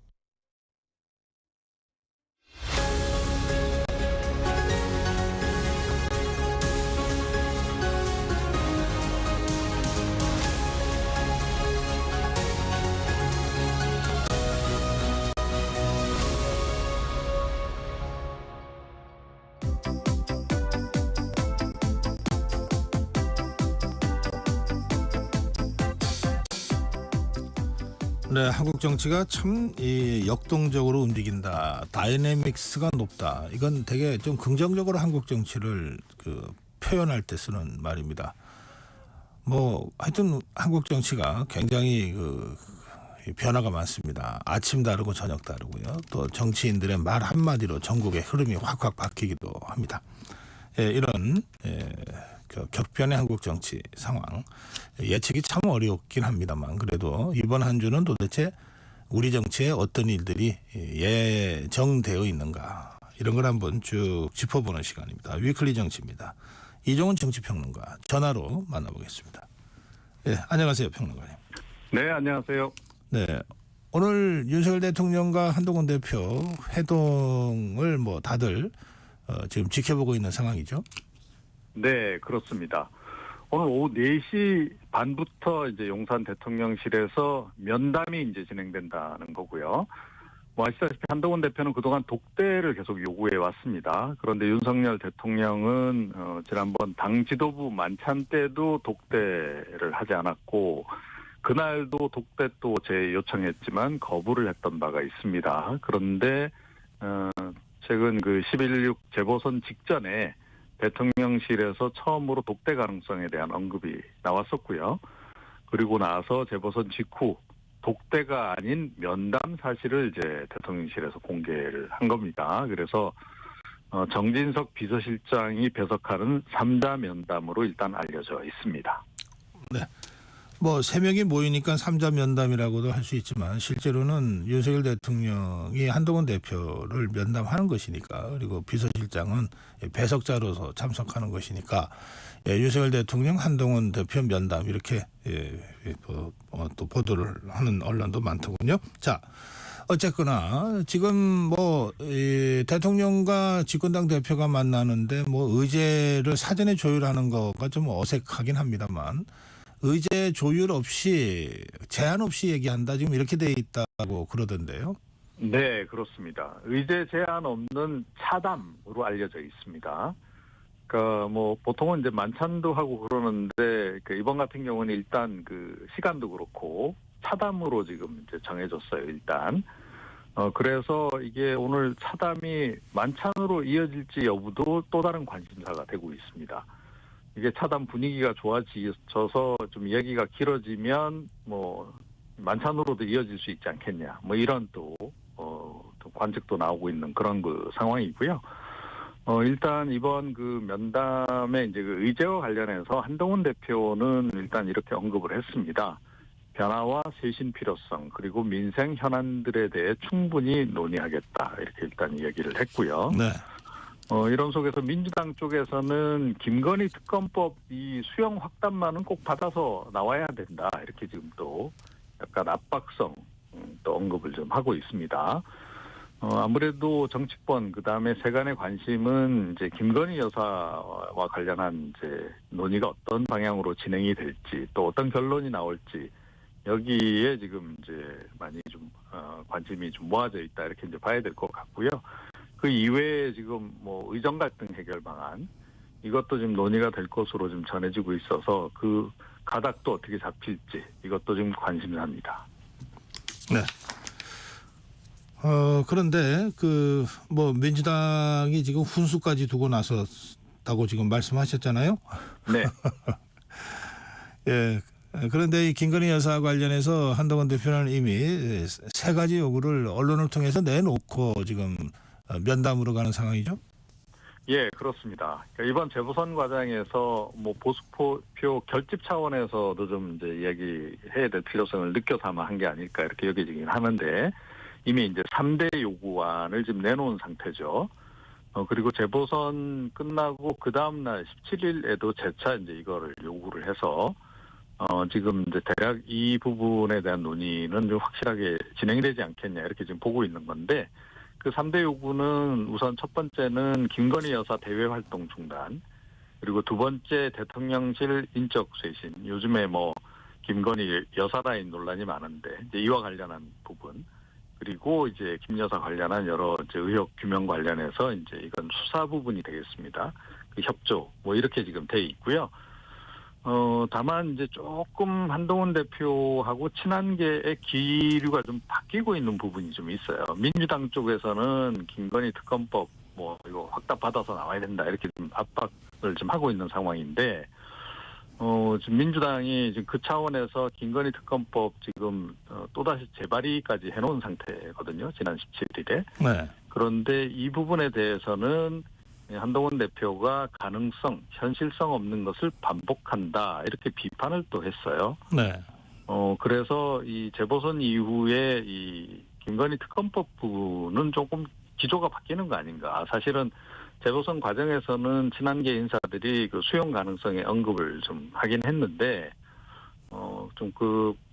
네, 한국 정치가 참 역동적으로 움직인다. 다이내믹스가 높다. 이건 되게 좀 긍정적으로 한국 정치를 표현할 때 쓰는 말입니다. 뭐 하여튼 한국 정치가 굉장히 변화가 많습니다. 아침 다르고 저녁 다르고요. 또 정치인들의 말 한마디로 전국의 흐름이 확확 바뀌기도 합니다. 이런 격변의 한국 정치 상황 예측이 참 어렵긴 합니다만 그래도 이번 한 주는 도대체 우리 정치에 어떤 일들이 예정되어 있는가 이런 걸 한번 쭉 짚어보는 시간입니다. 위클리 정치입니다. 이종훈 정치평론가 전화로 만나보겠습니다. 네, 안녕하세요, 평론가님. 네, 안녕하세요. 네, 오늘 윤석열 대통령과 한동훈 대표 회동을 뭐 다들 지금 지켜보고 있는 상황이죠. 네, 그렇습니다. 오늘 오후 4시 반부터 이제 용산 대통령실에서 면담이 이제 진행된다는 거고요. 뭐 아시다시피 한동훈 대표는 그동안 독대를 계속 요구해 왔습니다. 그런데 윤석열 대통령은 지난번 당 지도부 만찬 때도 독대를 하지 않았고 그날도 독대 또 재요청했지만 거부를 했던 바가 있습니다. 그런데 최근 11.6 재보선 직전에 대통령실에서 처음으로 독대 가능성에 대한 언급이 나왔었고요. 그리고 나서 재보선 직후 독대가 아닌 면담 사실을 이제 대통령실에서 공개를 한 겁니다. 그래서 정진석 비서실장이 배석하는 3자 면담으로 일단 알려져 있습니다. 네. 뭐 3명이 모이니까 3자 면담이라고도 할 수 있지만 실제로는 윤석열 대통령이 한동훈 대표를 면담하는 것이니까 그리고 비서실장은 배석자로서 참석하는 것이니까 윤석열 대통령 한동훈 대표 면담 이렇게 또 보도를 하는 언론도 많더군요. 자, 어쨌거나 지금 뭐 대통령과 집권당 대표가 만나는데 뭐 의제를 사전에 조율하는 거가 좀 어색하긴 합니다만 의제 조율 없이 제한 없이 얘기한다 지금 이렇게 돼 있다고 그러던데요. 네, 그렇습니다. 의제 제한 없는 차담으로 알려져 있습니다. 그러니까 뭐 보통은 이제 만찬도 하고 그러는데 이번 같은 경우는 일단 시간도 그렇고 차담으로 지금 이제 정해졌어요. 일단 그래서 이게 오늘 차담이 만찬으로 이어질지 여부도 또 다른 관심사가 되고 있습니다. 이게 차담 분위기가 좋아져서 좀 이야기가 길어지면 뭐 만찬으로도 이어질 수 있지 않겠냐. 뭐 이런 또 관측도 나오고 있는 그런 상황이고요. 일단 이번 면담의 이제 의제와 관련해서 한동훈 대표는 일단 이렇게 언급을 했습니다. 변화와 쇄신 필요성 그리고 민생 현안들에 대해 충분히 논의하겠다 이렇게 일단 이야기를 했고요. 네. 이런 속에서 민주당 쪽에서는 김건희 특검법 이 수용 확단만은 꼭 받아서 나와야 된다 이렇게 지금 또 약간 압박성 또 언급을 좀 하고 있습니다. 아무래도 정치권 그다음에 세간의 관심은 이제 김건희 여사와 관련한 이제 논의가 어떤 방향으로 진행이 될지 또 어떤 결론이 나올지 여기에 지금 이제 많이 좀 관심이 좀 모아져 있다 이렇게 이제 봐야 될 것 같고요. 그 이외에 지금 뭐 의정 갈등 해결 방안 이것도 지금 논의가 될 것으로 좀 전해지고 있어서 그 가닥도 어떻게 잡힐지 이것도 지금 관심사입니다. 네. 그런데 뭐 민주당이 지금 훈수까지 두고 나섰다고 지금 말씀하셨잖아요. 네. 예. 그런데 이 김건희 여사 관련해서 한동훈 대표는 이미 3가지 요구를 언론을 통해서 내놓고 지금 면담으로 가는 상황이죠. 예, 그렇습니다. 그러니까 이번 재보선 과정에서 뭐 보수표 결집 차원에서도 좀 이제 이야기해야 될 필요성을 느껴서 아마 한 게 아닐까 이렇게 여겨지긴 하는데 이미 이제 3대 요구안을 지금 내놓은 상태죠. 그리고 재보선 끝나고 그 다음 날 17일에도 재차 이제 이거를 요구를 해서 지금 이제 대략 이 부분에 대한 논의는 좀 확실하게 진행이 되지 않겠냐 이렇게 지금 보고 있는 건데 그 3대 요구는 우선 첫 번째는 김건희 여사 대외 활동 중단, 그리고 두 번째 대통령실 인적 쇄신. 요즘에 뭐 김건희 여사라인 논란이 많은데 이제 이와 관련한 부분, 그리고 이제 김 여사 관련한 여러 이제 의혹 규명 관련해서 이제 이건 수사 부분이 되겠습니다. 그 협조 뭐 이렇게 지금 돼 있고요. 다만 이제 조금 한동훈 대표하고 친한계의 기류가 좀 바뀌고 있는 부분이 좀 있어요. 민주당 쪽에서는 김건희 특검법 뭐 이거 확답 받아서 나와야 된다 이렇게 좀 압박을 좀 하고 있는 상황인데, 지금 민주당이 지금 그 차원에서 김건희 특검법 지금 또다시 재발의까지 해놓은 상태거든요. 지난 17일에. 네. 그런데 이 부분에 대해서는 한동훈 대표가 가능성, 현실성 없는 것을 반복한다 이렇게 비판을 또 했어요. 네. 그래서 이 재보선 이후에 이 김건희 특검법 부분은 조금 기조가 바뀌는 거 아닌가. 사실은 재보선 과정에서는 친한계 인사들이 그 수용 가능성의 언급을 좀 하긴 했는데,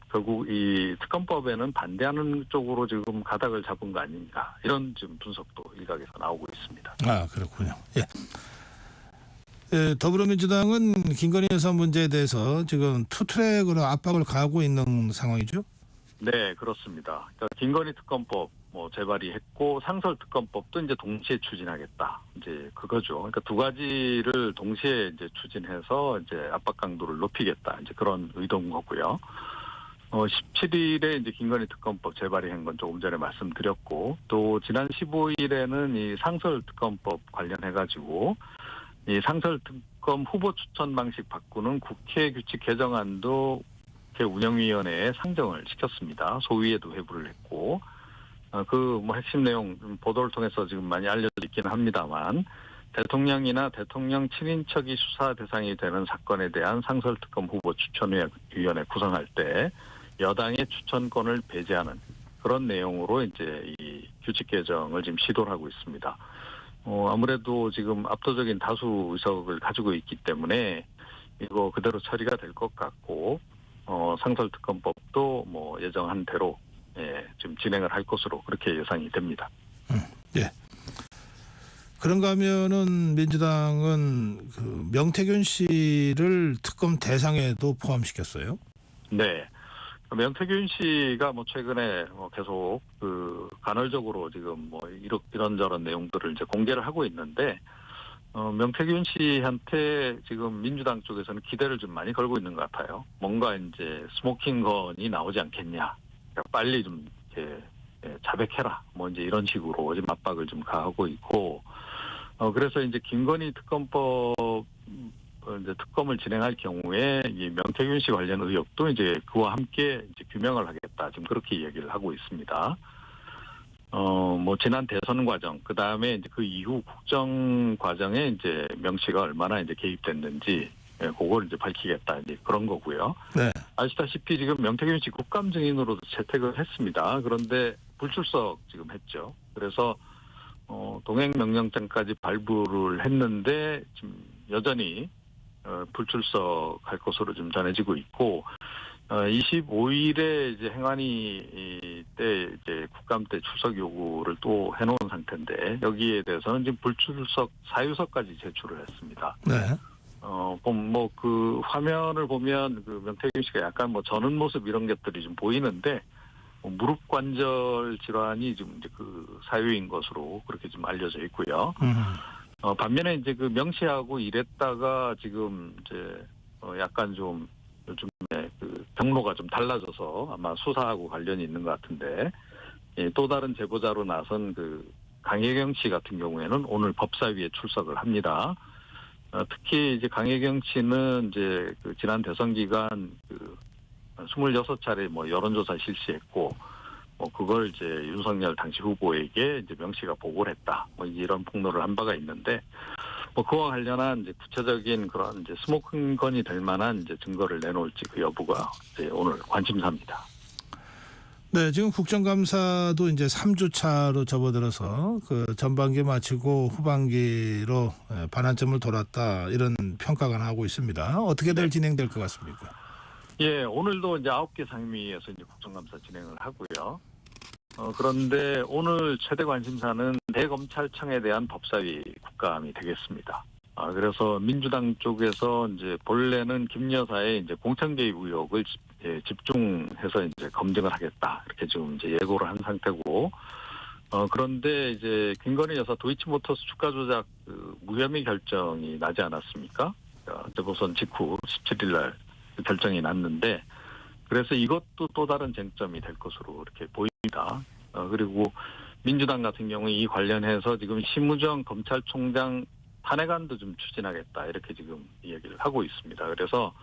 결국 이 특검법에는 반대하는 쪽으로 지금 가닥을 잡은 거 아닌가 이런 지금 분석도 일각에서 나오고 있습니다. 아, 그렇군요. 예. 더불어민주당은 김건희 여사 문제에 대해서 지금 투트랙으로 압박을 가하고 있는 상황이죠? 네, 그렇습니다. 그러니까 김건희 특검법 뭐 재발의했고 상설 특검법도 이제 동시에 추진하겠다. 이제 그거죠. 그러니까 두 가지를 동시에 이제 추진해서 이제 압박 강도를 높이겠다. 이제 그런 의도인 거고요. 17일에 이제 김건희 특검법 재발의한 건 조금 전에 말씀드렸고, 또 지난 15일에는 이 상설 특검법 관련해가지고 이 상설 특검 후보 추천 방식 바꾸는 국회 규칙 개정안도 국회 운영위원회에 상정을 시켰습니다. 소위에도 회부를 했고, 그 뭐 핵심 내용 보도를 통해서 지금 많이 알려져 있기는 합니다만, 대통령이나 대통령 친인척이 수사 대상이 되는 사건에 대한 상설특검 후보 추천위원회 구성할 때 여당의 추천권을 배제하는 그런 내용으로 이제 이 규칙 개정을 지금 시도를 하고 있습니다. 아무래도 지금 압도적인 다수 의석을 가지고 있기 때문에 이거 그대로 처리가 될 것 같고, 상설특검법도 뭐 예정한 대로 지금 진행을 할 것으로 그렇게 예상이 됩니다. 예. 그런가 하면은 민주당은 그 명태균 씨를 특검 대상에도 포함시켰어요? 네. 명태균 씨가 뭐 최근에 뭐 계속 그 간헐적으로 지금 뭐 이런저런 내용들을 이제 공개를 하고 있는데, 명태균 씨한테 지금 민주당 쪽에서는 기대를 좀 많이 걸고 있는 것 같아요. 뭔가 이제 스모킹건이 나오지 않겠냐. 그러니까 빨리 좀 이렇게 자백해라. 뭐 이제 이런 식으로 지금 압박을 좀 가하고 있고, 그래서 이제 김건희 특검법 이제 특검을 진행할 경우에 이 명태균 씨 관련 의혹도 이제 그와 함께 이제 규명을 하겠다. 지금 그렇게 얘기를 하고 있습니다. 뭐 지난 대선 과정, 그 다음에 이제 그 이후 국정 과정에 이제 명 씨가 얼마나 이제 개입됐는지, 그걸 이제 밝히겠다. 이제 그런 거고요. 네. 아시다시피 지금 명태균 씨 국감 증인으로도 채택을 했습니다. 그런데 불출석 지금 했죠. 그래서 동행 명령장까지 발부를 했는데 지금 여전히 불출석할 것으로 좀 전해지고 있고, 25일에 이제 행안위 때 이제 국감 때 출석 요구를 또 해놓은 상태인데, 여기에 대해서는 지금 불출석 사유서까지 제출을 했습니다. 네. 뭐 그 화면을 보면 그 명태균 씨가 약간 뭐 저는 모습 이런 것들이 좀 보이는데, 무릎 관절 질환이 좀 이제 그 사유인 것으로 그렇게 좀 알려져 있고요. 반면에 이제 그 명시하고 이랬다가 지금 이제 약간 좀 요즘에 그 경로가 좀 달라져서 아마 수사하고 관련이 있는 것 같은데, 예, 또 다른 제보자로 나선 그 강혜경 씨 같은 경우에는 오늘 법사위에 출석을 합니다. 특히 이제 강혜경 씨는 이제 그 지난 대선 기간 그 26차례 뭐 여론조사 실시했고, 그걸 이제 윤석열 당시 후보에게 이제 명시가 보고를 했다. 뭐 이런 폭로를 한 바가 있는데, 그와 관련한 이제 구체적인 그런 이제 스모킹건이 될 만한 이제 증거를 내놓을지 그 여부가 이제 오늘 관심사입니다. 네, 지금 국정감사도 이제 3주차로 접어들어서 그 전반기 마치고 후반기로 반환점을 돌았다, 이런 평가가 나오고 있습니다. 어떻게들 진행될 것 같습니까? 예, 오늘도 이제 9개 상임위에서 이제 국정감사 진행을 하고요. 그런데 오늘 최대 관심사는 대검찰청에 대한 법사위 국감이 되겠습니다. 그래서 민주당 쪽에서 이제 본래는 김 여사의 이제 공천 개입 의혹을 집중해서 이제 검증을 하겠다, 이렇게 지금 이제 예고를 한 상태고, 그런데 이제 김건희 여사 도이치모터스 주가 조작 그 무혐의 결정이 나지 않았습니까? 대법원 직후 17일 날 결정이 났는데, 그래서 이것도 또 다른 쟁점이 될 것으로 이렇게 보입니다. 그리고 민주당 같은 경우 이 관련해서 지금 심우정 검찰총장 탄핵안도 좀 추진하겠다, 이렇게 지금 이야기를 하고 있습니다. 그래서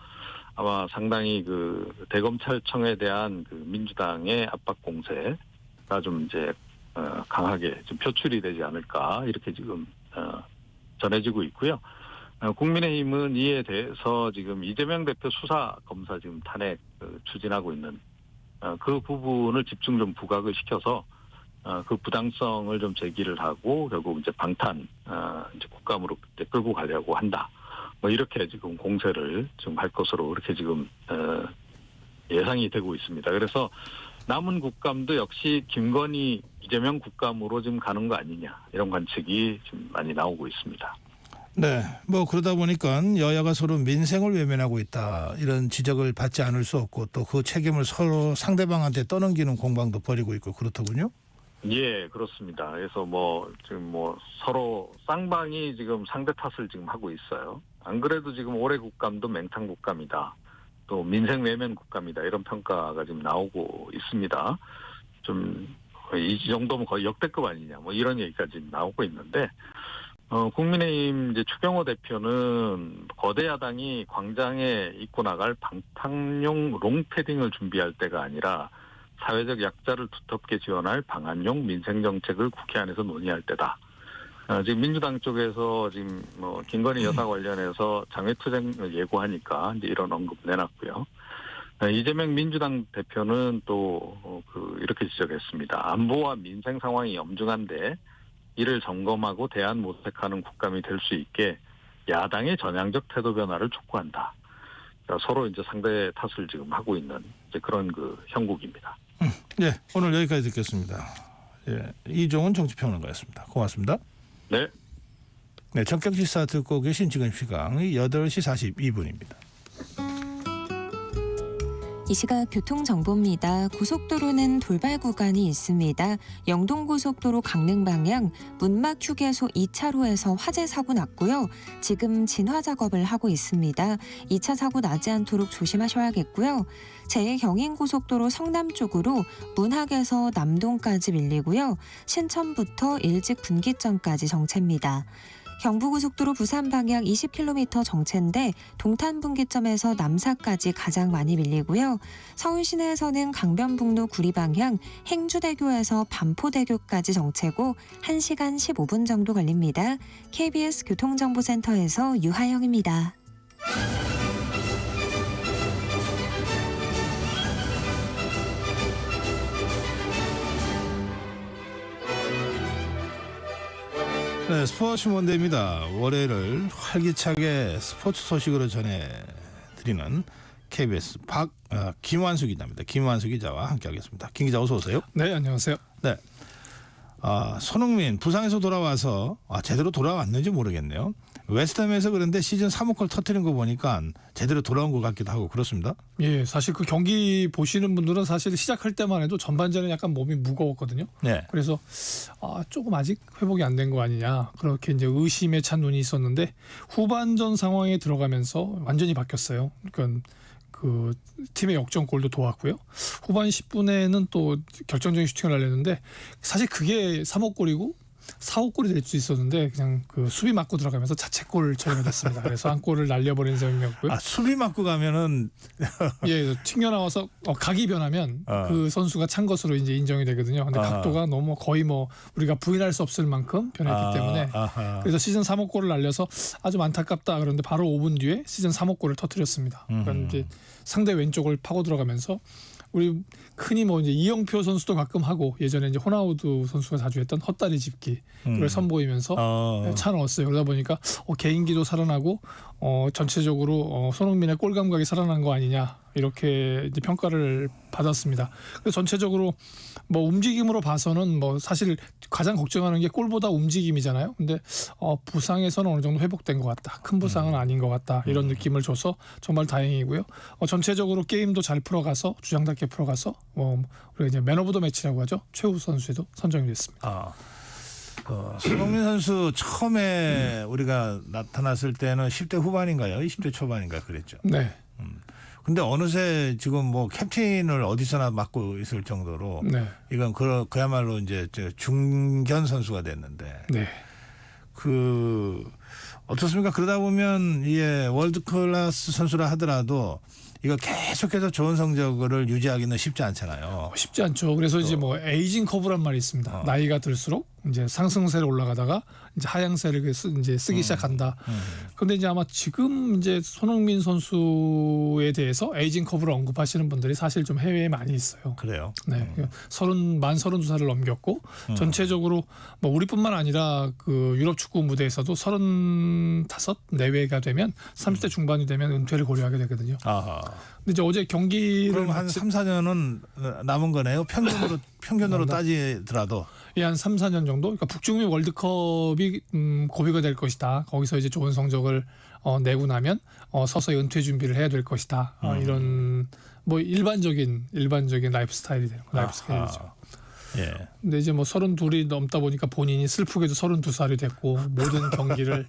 아마 상당히 그 대검찰청에 대한 그 민주당의 압박 공세가 좀 이제 강하게 좀 표출이 되지 않을까, 이렇게 지금 전해지고 있고요. 국민의힘은 이에 대해서 지금 이재명 대표 수사 검사 지금 탄핵 추진하고 있는 그 부분을 집중 좀 부각을 시켜서 그 부당성을 좀 제기를 하고 결국 이제 방탄 이제 국감으로 그때 끌고 가려고 한다. 뭐 이렇게 지금 공세를 좀 할 것으로 이렇게 지금 예상이 되고 있습니다. 그래서 남은 국감도 역시 김건희 이재명 국감으로 지금 가는 거 아니냐, 이런 관측이 지금 많이 나오고 있습니다. 네, 뭐 그러다 보니까 여야가 서로 민생을 외면하고 있다, 이런 지적을 받지 않을 수 없고, 또 그 책임을 서로 상대방한테 떠넘기는 공방도 벌이고 있고 그렇더군요. 예, 그렇습니다. 그래서 지금 서로 쌍방이 지금 상대 탓을 지금 하고 있어요. 안 그래도 지금 올해 국감도 맹탕 국감이다, 또 민생 외면 국감이다, 이런 평가가 지금 나오고 있습니다. 좀 이 정도면 거의 역대급 아니냐, 뭐 이런 얘기까지 나오고 있는데, 국민의힘 이제 추경호 대표는 거대 야당이 광장에 입고 나갈 방탄용 롱패딩을 준비할 때가 아니라 사회적 약자를 두텁게 지원할 방안용 민생 정책을 국회 안에서 논의할 때다. 지금 민주당 쪽에서 지금 김건희 여사 관련해서 장외투쟁을 예고하니까 이제 이런 언급 내놨고요. 이재명 민주당 대표는 또 이렇게 지적했습니다. 안보와 민생 상황이 엄중한데 이를 점검하고 대안 모색하는 국감이 될 수 있게 야당의 전향적 태도 변화를 촉구한다. 그러니까 서로 이제 상대 탓을 지금 하고 있는 이제 그런 그 형국입니다. 네, 오늘 여기까지 듣겠습니다. 예, 이종훈 정치평론가였습니다. 고맙습니다. 네. 네, 전격지사 듣고 계신 지금 시간이 8시 42분입니다. 이 시각 교통정보입니다. 고속도로는 돌발 구간이 있습니다. 영동고속도로 강릉 방향 문막 휴게소 2차로에서 화재 사고 났고요. 지금 진화 작업을 하고 있습니다. 2차 사고 나지 않도록 조심하셔야겠고요. 제2경인고속도로 성남 쪽으로 문학에서 남동까지 밀리고요. 신천부터 일찍 분기점까지 정체입니다. 경부고속도로 부산 방향 20km 정체인데 동탄분기점에서 남사까지 가장 많이 밀리고요. 서울 시내에서는 강변북로 구리 방향 행주대교에서 반포대교까지 정체고 1시간 15분 정도 걸립니다. KBS 교통정보센터에서 유하영입니다. 네, 스포츠 먼데이입니다. 월요일을 활기차게 스포츠 소식으로 전해드리는 KBS 김완수 기자입니다. 김완수 기자와 함께하겠습니다. 김 기자 어서 오세요. 네, 안녕하세요. 네, 손흥민 부상에서 돌아와서 제대로 돌아왔는지 모르겠네요. 웨스트햄에서 그런데 시즌 3호 골 터뜨린 거 보니까 제대로 돌아온 것 같기도 하고 그렇습니다. 예, 사실 그 경기 보시는 분들은 사실 시작할 때만 해도 전반전에 약간 몸이 무거웠거든요. 네. 그래서 조금 아직 회복이 안 된 거 아니냐 그렇게 이제 의심에 찬 눈이 있었는데 후반전 상황에 들어가면서 완전히 바뀌었어요. 그러니까 그 팀의 역전골도 도왔고요. 후반 10분에는 또 결정적인 슈팅을 날렸는데 사실 그게 3호 골이고 4호 골이 될 수 있었는데 그냥 그 수비 맞고 들어가면서 자책골 처리가 됐습니다. 그래서 한 골을 날려버린 셈이었고요. 수비 맞고 가면은 예, 튕겨나와서 각이 변하면 그 선수가 찬 것으로 이제 인정이 되거든요. 근데 각도가 너무 거의 뭐 우리가 부인할 수 없을 만큼 변했기 때문에 그래서 시즌 3호 골을 날려서 아주 안타깝다. 그런데 바로 5분 뒤에 시즌 3호 골을 터뜨렸습니다. 그러니까 이제 상대 왼쪽을 파고 들어가면서 우리 흔히 뭐 이제 이영표 선수도 가끔 하고 예전에 이제 호나우두 선수가 자주 했던 헛다리 짚기를 선보이면서 차 넣었어요. 그러다 보니까 개인기도 살아나고 전체적으로 손흥민의 골 감각이 살아난 거 아니냐 이렇게 이제 평가를 받았습니다. 그래서 전체적으로 뭐 움직임으로 봐서는 뭐 사실 가장 걱정하는 게 골보다 움직임이잖아요. 근데 부상에서는 어느 정도 회복된 것 같다. 큰 부상은 아닌 것 같다. 이런 느낌을 줘서 정말 다행이고요. 전체적으로 게임도 잘 풀어가서 주장답게 풀어가서 우리가 이제 맨 오브 더 매치라고 하죠. 최우 선수에도 선정이 됐습니다. 손흥민 선수 처음에 우리가 나타났을 때는 10대 후반인가요? 20대 초반인가 그랬죠. 네. 근데 어느새 지금 뭐 캡틴을 어디서나 맡고 있을 정도로 네. 이건 그야말로 이제 중견 선수가 됐는데 네. 어떻습니까? 그러다 보면 이게 월드 클래스 선수라 하더라도 이거 계속해서 좋은 성적을 유지하기는 쉽지 않잖아요. 쉽지 않죠. 그래서 이제 뭐 에이징 커브란 말이 있습니다. 나이가 들수록 이제 상승세를 올라가다가 이제 하향세를 이제 쓰기 시작한다. 그런데 이제 아마 지금 이제 손흥민 선수에 대해서 에이징 커브를 언급하시는 분들이 사실 좀 해외에 많이 있어요. 그래요. 네, 만 32살을 넘겼고 전체적으로 뭐 우리뿐만 아니라 그 유럽 축구 무대에서도 35 내외가 되면 30대 중반이 되면 은퇴를 고려하게 되거든요. 근데 이제 어제 경기를 그럼 한 3, 4년은 남은 거네요. 평균으로 따지더라도. 예, 한 3, 4년 정도. 그러니까 북중미 월드컵이 고비가 될 것이다. 거기서 이제 좋은 성적을 내고 나면 서서히 은퇴 준비를 해야 될 것이다. 이런 뭐 일반적인 라이프 스타일이 되는 거, 라이프 스타일이죠. 예. 근데 이제 뭐 32이 넘다 보니까 본인이 슬프게도 32살이 됐고 모든 경기를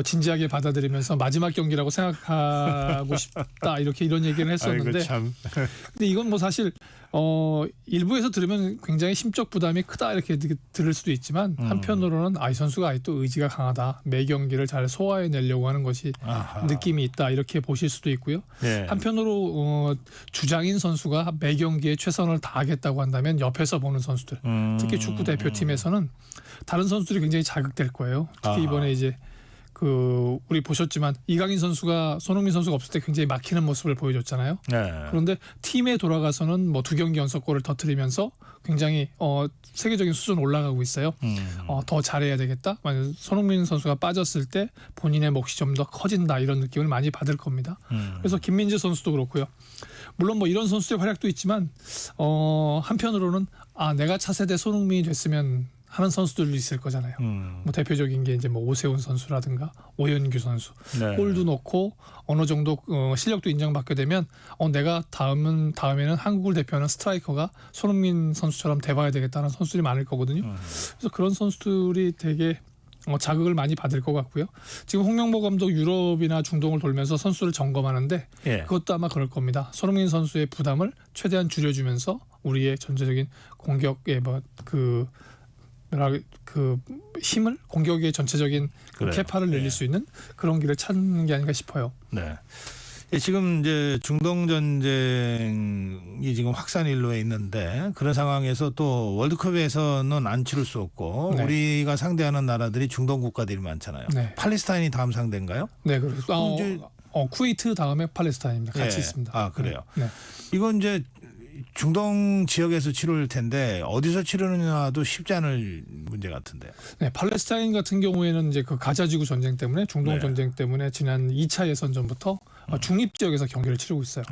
진지하게 받아들이면서 마지막 경기라고 생각하고 싶다 이런 얘기를 했었는데 근데 이건 뭐 사실 일부에서 들으면 굉장히 심적 부담이 크다 이렇게 들을 수도 있지만 한편으로는 이 선수가 아직도 의지가 강하다. 매 경기를 잘 소화해내려고 하는 것이 느낌이 있다 이렇게 보실 수도 있고요. 예. 한편으로 주장인 선수가 매 경기에 최선을 다하겠다고 한다면 옆에서 보는 선수들 특히 축구 대표팀에서는 다른 선수들이 굉장히 자극될 거예요. 특히 이번에 이제 우리 보셨지만 이강인 선수가 손흥민 선수가 없을 때 굉장히 막히는 모습을 보여줬잖아요. 네. 그런데 팀에 돌아가서는 뭐 2경기 연속골을 터뜨리면서 굉장히 세계적인 수준 올라가고 있어요. 더 잘해야 되겠다. 만약 손흥민 선수가 빠졌을 때 본인의 몫이 좀 더 커진다 이런 느낌을 많이 받을 겁니다. 그래서 김민재 선수도 그렇고요. 물론 뭐 이런 선수의 활약도 있지만 한편으로는 내가 차세대 손흥민이 됐으면 하는 선수들도 있을 거잖아요. 뭐 대표적인 게 이제 뭐 오세훈 선수라든가 오현규 선수 네. 골도 넣고 어느 정도 실력도 인정받게 되면 내가 다음에는 한국을 대표하는 스트라이커가 손흥민 선수처럼 돼봐야 되겠다는 선수들이 많을 거거든요. 그래서 그런 선수들이 되게 자극을 많이 받을 것 같고요. 지금 홍명보 감독 유럽이나 중동을 돌면서 선수를 점검하는데 그것도 아마 그럴 겁니다. 손흥민 선수의 부담을 최대한 줄여주면서 우리의 전체적인 공격의 힘을 공격의 전체적인 캐파를 늘릴 수 있는 그런 길을 찾는 게 아닌가 싶어요. 네. 지금 이제 중동 전쟁이 지금 확산일로에 있는데 그런 상황에서 또 월드컵에서는 안 치를 수 없고 우리가 상대하는 나라들이 중동 국가들이 많잖아요. 팔레스타인이 다음 상대인가요? 네, 그렇죠. 쿠웨이트 다음에 팔레스타인입니다. 같이 있습니다. 그래요. 이건 이제 중동 지역에서 치를 텐데 어디서 치르느냐도 쉽지 않을 문제 같은데요. 네, 팔레스타인 같은 경우에는 이제 그 가자지구 전쟁 때문에 중동 전쟁 때문에 지난 2차 예선전부터 중립 지역에서 경기를 치르고 있어요.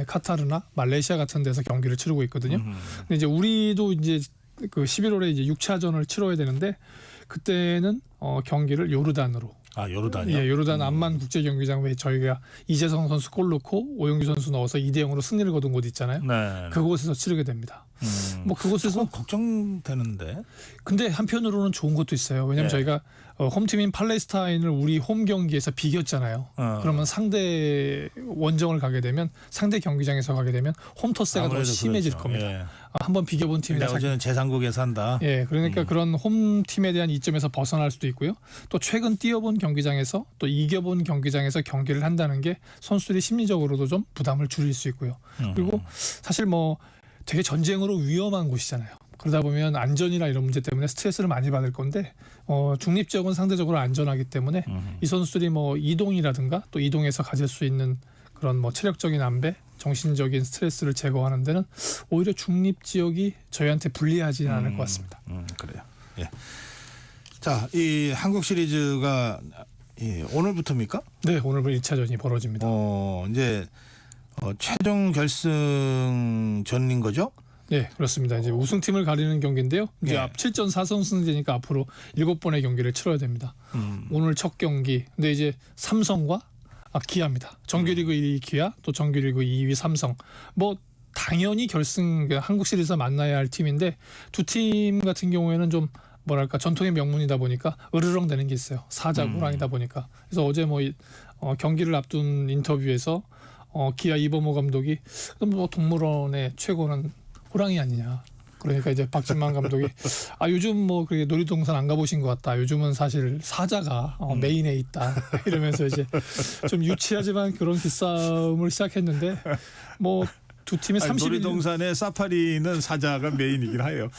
카타르나 말레이시아 같은 데서 경기를 치르고 있거든요. 근데 이제 우리도 이제 그 11월에 이제 6차전을 치러야 되는데 그때는 경기를 요르단으로. 요르단이요? 예, 요르단 암만 국제 경기장 왜 저희가 이재성 선수 골 넣고 오영규 선수 넣어서 2대0으로 승리를 거둔 곳 있잖아요. 네. 그곳에서 치르게 됩니다. 뭐 그곳에서 걱정되는데. 근데 한편으로는 좋은 것도 있어요. 왜냐하면 저희가 홈팀인 팔레스타인을 우리 홈 경기에서 비겼잖아요. 그러면 상대 원정을 가게 되면 상대 경기장에서 가게 되면 홈 터세가 더 심해질 그렇죠. 겁니다. 예. 한번 비겨본 팀이다. 어제는 제3국에서 한다. 예, 그러니까 그런 홈 팀에 대한 이점에서 벗어날 수도 있고요. 또 최근 뛰어본 경기장에서 또 이겨본 경기장에서 경기를 한다는 게 선수들이 심리적으로도 좀 부담을 줄일 수 있고요. 그리고 사실 뭐 되게 전쟁으로 위험한 곳이잖아요. 그러다 보면 안전이나 이런 문제 때문에 스트레스를 많이 받을 건데 중립 지역은 상대적으로 안전하기 때문에 이 선수들이 뭐 이동이라든가 또 이동해서 가질 수 있는 그런 뭐 체력적인 안배, 정신적인 스트레스를 제거하는 데는 오히려 중립 지역이 저희한테 불리하지는 않을 것 같습니다. 그래요. 예. 자, 이 한국 시리즈가 오늘부터입니까? 네, 오늘부터 1차전이 벌어집니다. 이제 최종 결승전인 거죠? 네, 그렇습니다. 이제 우승팀을 가리는 경기인데요. 이제 7전 4승승제니까 앞으로 7번의 경기를 치러야 됩니다. 오늘 첫 경기. 근데 이제 삼성과 기아입니다. 정규리그 1위 기아, 또 정규리그 2위 삼성. 뭐 당연히 결승 한국 시리즈에서 만나야 할 팀인데 두 팀 같은 경우에는 좀 뭐랄까 전통의 명문이다 보니까 으르렁대는 게 있어요. 사자구랑이다 보니까. 그래서 어제 뭐 경기를 앞둔 인터뷰에서 기아 이범호 감독이 뭐 동물원의 최고는 호랑이 아니냐. 그러니까 이제 박진만 감독이 요즘 뭐 그렇게 놀이동산 안 가보신 것 같다. 요즘은 사실 사자가 메인에 있다. 이러면서 이제 좀 유치하지만 그런 기싸움을 시작했는데 뭐 두 팀이 31년 놀이동산의 사파리는 사자가 메인이긴 해요.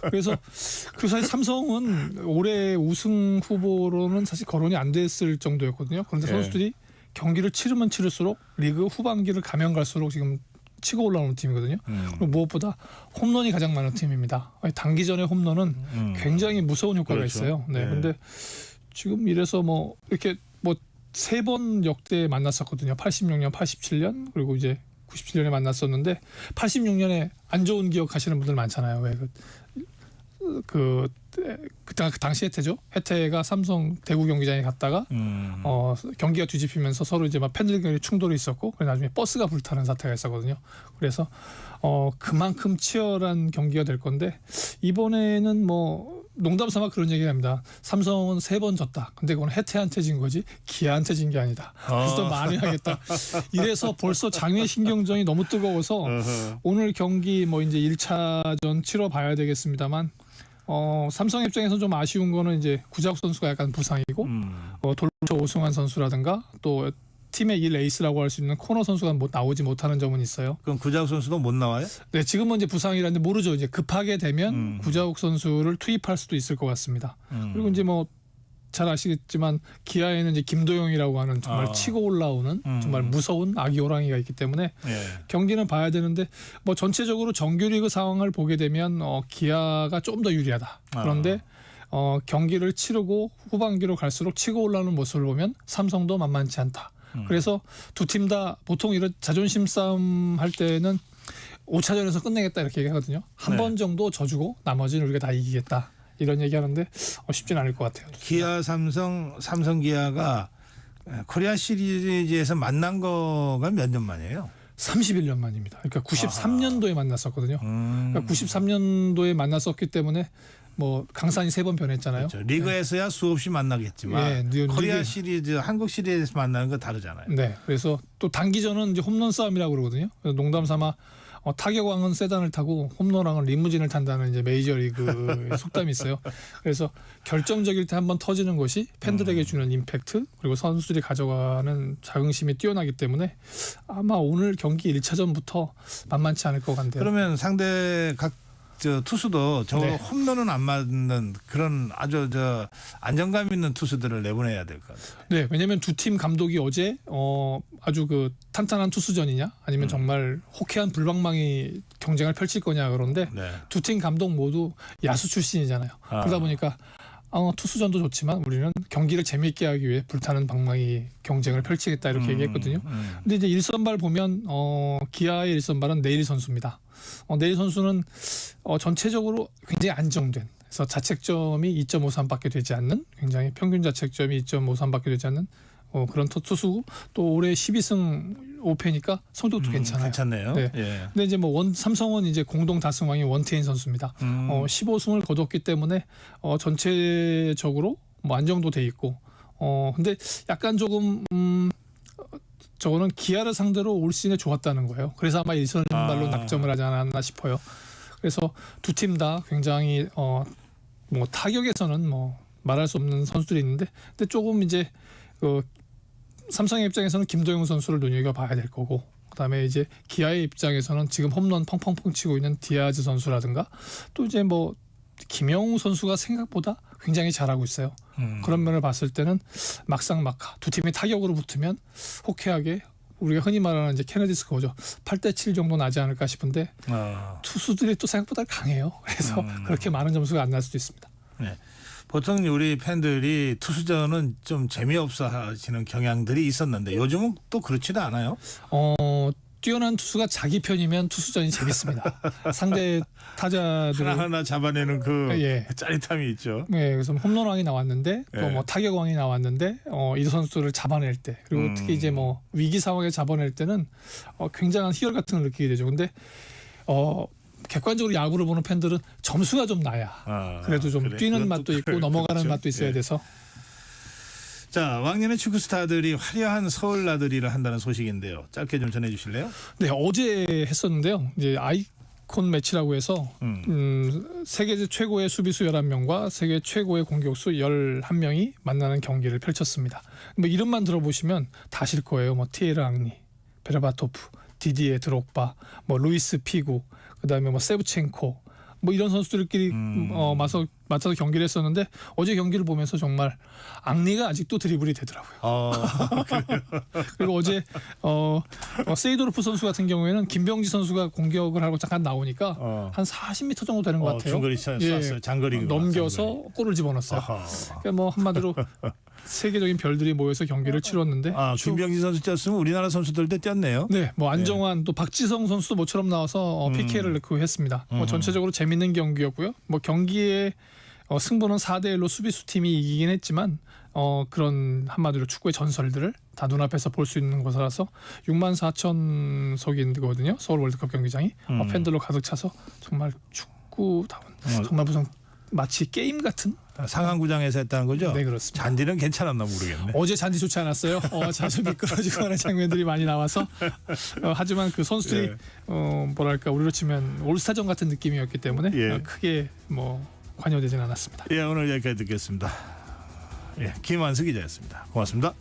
그래서 사실 삼성은 올해 우승 후보로는 사실 거론이 안 됐을 정도였거든요. 그런데 선수들이 경기를 치르면 치를수록 리그 후반기를 가면 갈수록 지금 치고 올라오는 팀이거든요. 그리고 무엇보다 홈런이 가장 많은 팀입니다. 단기전에 홈런은 굉장히 무서운 효과가 있어요. 네, 근데 지금 이래서 뭐 이렇게 뭐 3번 역대 만났었거든요. 86년, 87년 그리고 이제 97년에 만났었는데 86년에 안 좋은 기억하시는 분들 많잖아요. 왜 그 당시 혜태죠. 혜태가 삼성 대구 경기장에 갔다가 경기가 뒤집히면서 서로 이제 막 팬들끼리 충돌이 있었고 그래서 나중에 버스가 불타는 사태가 있었거든요. 그래서 그만큼 치열한 경기가 될 건데 이번에는 뭐 농담 삼아 그런 얘기합니다. 삼성은 3번 졌다. 근데 그건 혜태한테 진 거지 기아한테 진 게 아니다. 그래서 더 많이 하겠다. 이래서 벌써 장외 신경전이 너무 뜨거워서 오늘 경기 뭐 이제 1차전 치러 봐야 되겠습니다만 삼성 입장에서 좀 아쉬운 거는 이제 구자욱 선수가 약간 부상이고 돌초 오승환 선수라든가 또 팀의 1 에이스라고 할 수 있는 코너 선수가 나오지 못하는 점은 있어요. 그럼 구자욱 선수도 못 나와요? 네, 지금은 이제 부상이라는데 모르죠. 이제 급하게 되면 구자욱 선수를 투입할 수도 있을 것 같습니다. 그리고 이제 뭐 잘 아시겠지만 기아에는 이제 김도영이라고 하는 정말 치고 올라오는 정말 무서운 아기 호랑이가 있기 때문에 경기는 봐야 되는데 뭐 전체적으로 정규리그 상황을 보게 되면 기아가 좀 더 유리하다. 그런데 경기를 치르고 후반기로 갈수록 치고 올라오는 모습을 보면 삼성도 만만치 않다. 그래서 두 팀 다 보통 이런 자존심 싸움 할 때는 5차전에서 끝내겠다 이렇게 얘기하거든요. 한 번 정도 져주고 나머지는 우리가 다 이기겠다. 이런 얘기하는데 쉽진 않을 것 같아요. 기아 삼성 기아가 코리아 시리즈에서 만난 거가 몇 년 만이에요? 31년 만입니다. 그러니까 93년도에 만났었거든요. 그러니까 93년도에 만났었기 때문에 뭐 강산이 3번 변했잖아요. 그렇죠. 리그에서야 수없이 만나겠지만 코리아 시리즈, 한국 시리즈에서 만나는 건 다르잖아요. 네, 그래서 또 단기전은 이제 홈런 싸움이라고 그러거든요. 그래서 농담 삼아 타격왕은 세단을 타고 홈런왕은 리무진을 탄다는 이제 메이저리그 속담이 있어요. 그래서 결정적일 때 한번 터지는 것이 팬들에게 주는 임팩트 그리고 선수들이 가져가는 자긍심이 뛰어나기 때문에 아마 오늘 경기 1차전부터 만만치 않을 것 같은데요. 그러면 상대 각 투수도 적어도 홈런은 안 맞는 그런 아주 안정감 있는 투수들을 내보내야 될 것 같아요. 네, 왜냐하면 두 팀 감독이 어제 아주 그 탄탄한 투수전이냐 아니면 정말 호쾌한 불방망이 경쟁을 펼칠 거냐 그런데 두 팀 감독 모두 야수 출신이잖아요. 그러다 보니까 투수전도 좋지만 우리는 경기를 재미있게 하기 위해 불타는 방망이 경쟁을 펼치겠다 이렇게 얘기했거든요. 근데 이제 1선발 보면 기아의 1선발은 네일 선수입니다. 네일 선수는 전체적으로 굉장히 안정된, 그래서 자책점이 2.53밖에 되지 않는, 굉장히 평균 자책점이 2.53밖에 되지 않는 그런 투수고, 또 올해 12승 5패니까 성적도 괜찮아요. 괜찮네요. 네. 예. 근데 이제 뭐 삼성은 이제 공동 다승왕이 원태인 선수입니다. 15승을 거뒀기 때문에 전체적으로 뭐 안정도 돼 있고, 근데 약간 조금 저거는 기아를 상대로 올 시즌에 좋았다는 거예요. 그래서 아마 1선발로 낙점을 하지 않았나 싶어요. 그래서 두 팀 다 굉장히 뭐 타격에서는 뭐 말할 수 없는 선수들이 있는데, 근데 조금 이제 삼성의 입장에서는 김도영 선수를 눈여겨봐야 될 거고, 그다음에 이제 기아의 입장에서는 지금 홈런 펑펑펑 치고 있는 디아즈 선수라든가, 또 이제 뭐 김영우 선수가 생각보다 굉장히 잘하고 있어요. 그런 면을 봤을 때는 막상막하 두 팀이 타격으로 붙으면 호쾌하게 우리가 흔히 말하는 이제 케네디 스코어죠. 8대7 정도 나지 않을까 싶은데 투수들이 또 생각보다 강해요. 그래서 그렇게 많은 점수가 안 날 수도 있습니다. 네. 보통 우리 팬들이 투수전은 좀 재미없어 하시는 경향들이 있었는데 요즘은 또 그렇지도 않아요? 뛰어난 투수가 자기 편이면 투수전이 재밌습니다. 상대 타자들 하나하나 잡아내는 그 예. 짜릿함이 있죠. 네, 그래서 홈런왕이 나왔는데 또 뭐 타격왕이 나왔는데 이 선수들을 잡아낼 때, 그리고 특히 이제 뭐 위기 상황에 잡아낼 때는 굉장한 희열 같은 걸 느끼게 되죠. 근데 객관적으로 야구를 보는 팬들은 점수가 좀 나야 그래도 좀 그래. 뛰는 맛도 있고 넘어가는 그렇죠. 맛도 있어야 예. 돼서. 자, 왕년의 축구 스타들이 화려한 서울 나들이를 한다는 소식인데요. 짧게 좀 전해주실래요? 네, 어제 했었는데요. 이제 아이콘 매치라고 해서 세계 최고의 수비수 11명과 세계 최고의 공격수 11명이 만나는 경기를 펼쳤습니다. 뭐 이름만 들어보시면 다 아실 거예요. 뭐 티에르 앙리, 베르바토프, 디디에 드록바, 뭐 루이스 피구, 그다음에 뭐 세브첸코, 뭐 이런 선수들끼리 맞서서 경기를 했었는데, 어제 경기를 보면서 정말 앙리가 아직도 드리블이 되더라고요. 그리고 어제 세이도르프 선수 같은 경우에는 김병지 선수가 공격을 하고 잠깐 나오니까 한 40m 정도 되는 것 같아요. 중거리 쐈어요. 장거리 넘겨서 골을 집어넣었어요. 그러니까 뭐 한마디로 세계적인 별들이 모여서 경기를 치렀는데, 김병지 선수 뛰었으면 우리나라 선수들도 뛰었네요. 네, 뭐 안정환 또 박지성 선수도 모처럼 나와서 PK를 넣고 했습니다. 뭐 전체적으로 재밌는 경기였고요. 뭐 경기의 승부는 4대1로 수비수 팀이 이기긴 했지만 그런 한마디로 축구의 전설들을 다 눈앞에서 볼 수 있는 곳이라서 64,000석이거든요. 서울 월드컵 경기장이 팬들로 가득 차서 정말 축구다운, 정말 무슨 마치 게임 같은 상황구장에서 했다는 거죠? 네, 그렇습니다. 잔디는 괜찮았나 모르겠네. 어제 잔디 좋지 않았어요. 자주 미끄러지고 하는 장면들이 많이 나와서 하지만 그 선수들이 뭐랄까 우리로 치면 올스타전 같은 느낌이었기 때문에 크게 뭐 관여되지는 않았습니다. 예, 오늘 여기까지 듣겠습니다. 예, 김완수 기자였습니다. 고맙습니다.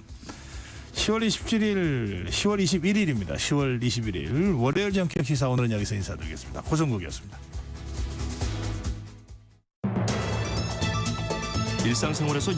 10월 21일입니다. 10월 21일 월요일 정격 시사, 오늘은 여기서 인사드리겠습니다. 고성국이었습니다. 일상생활에서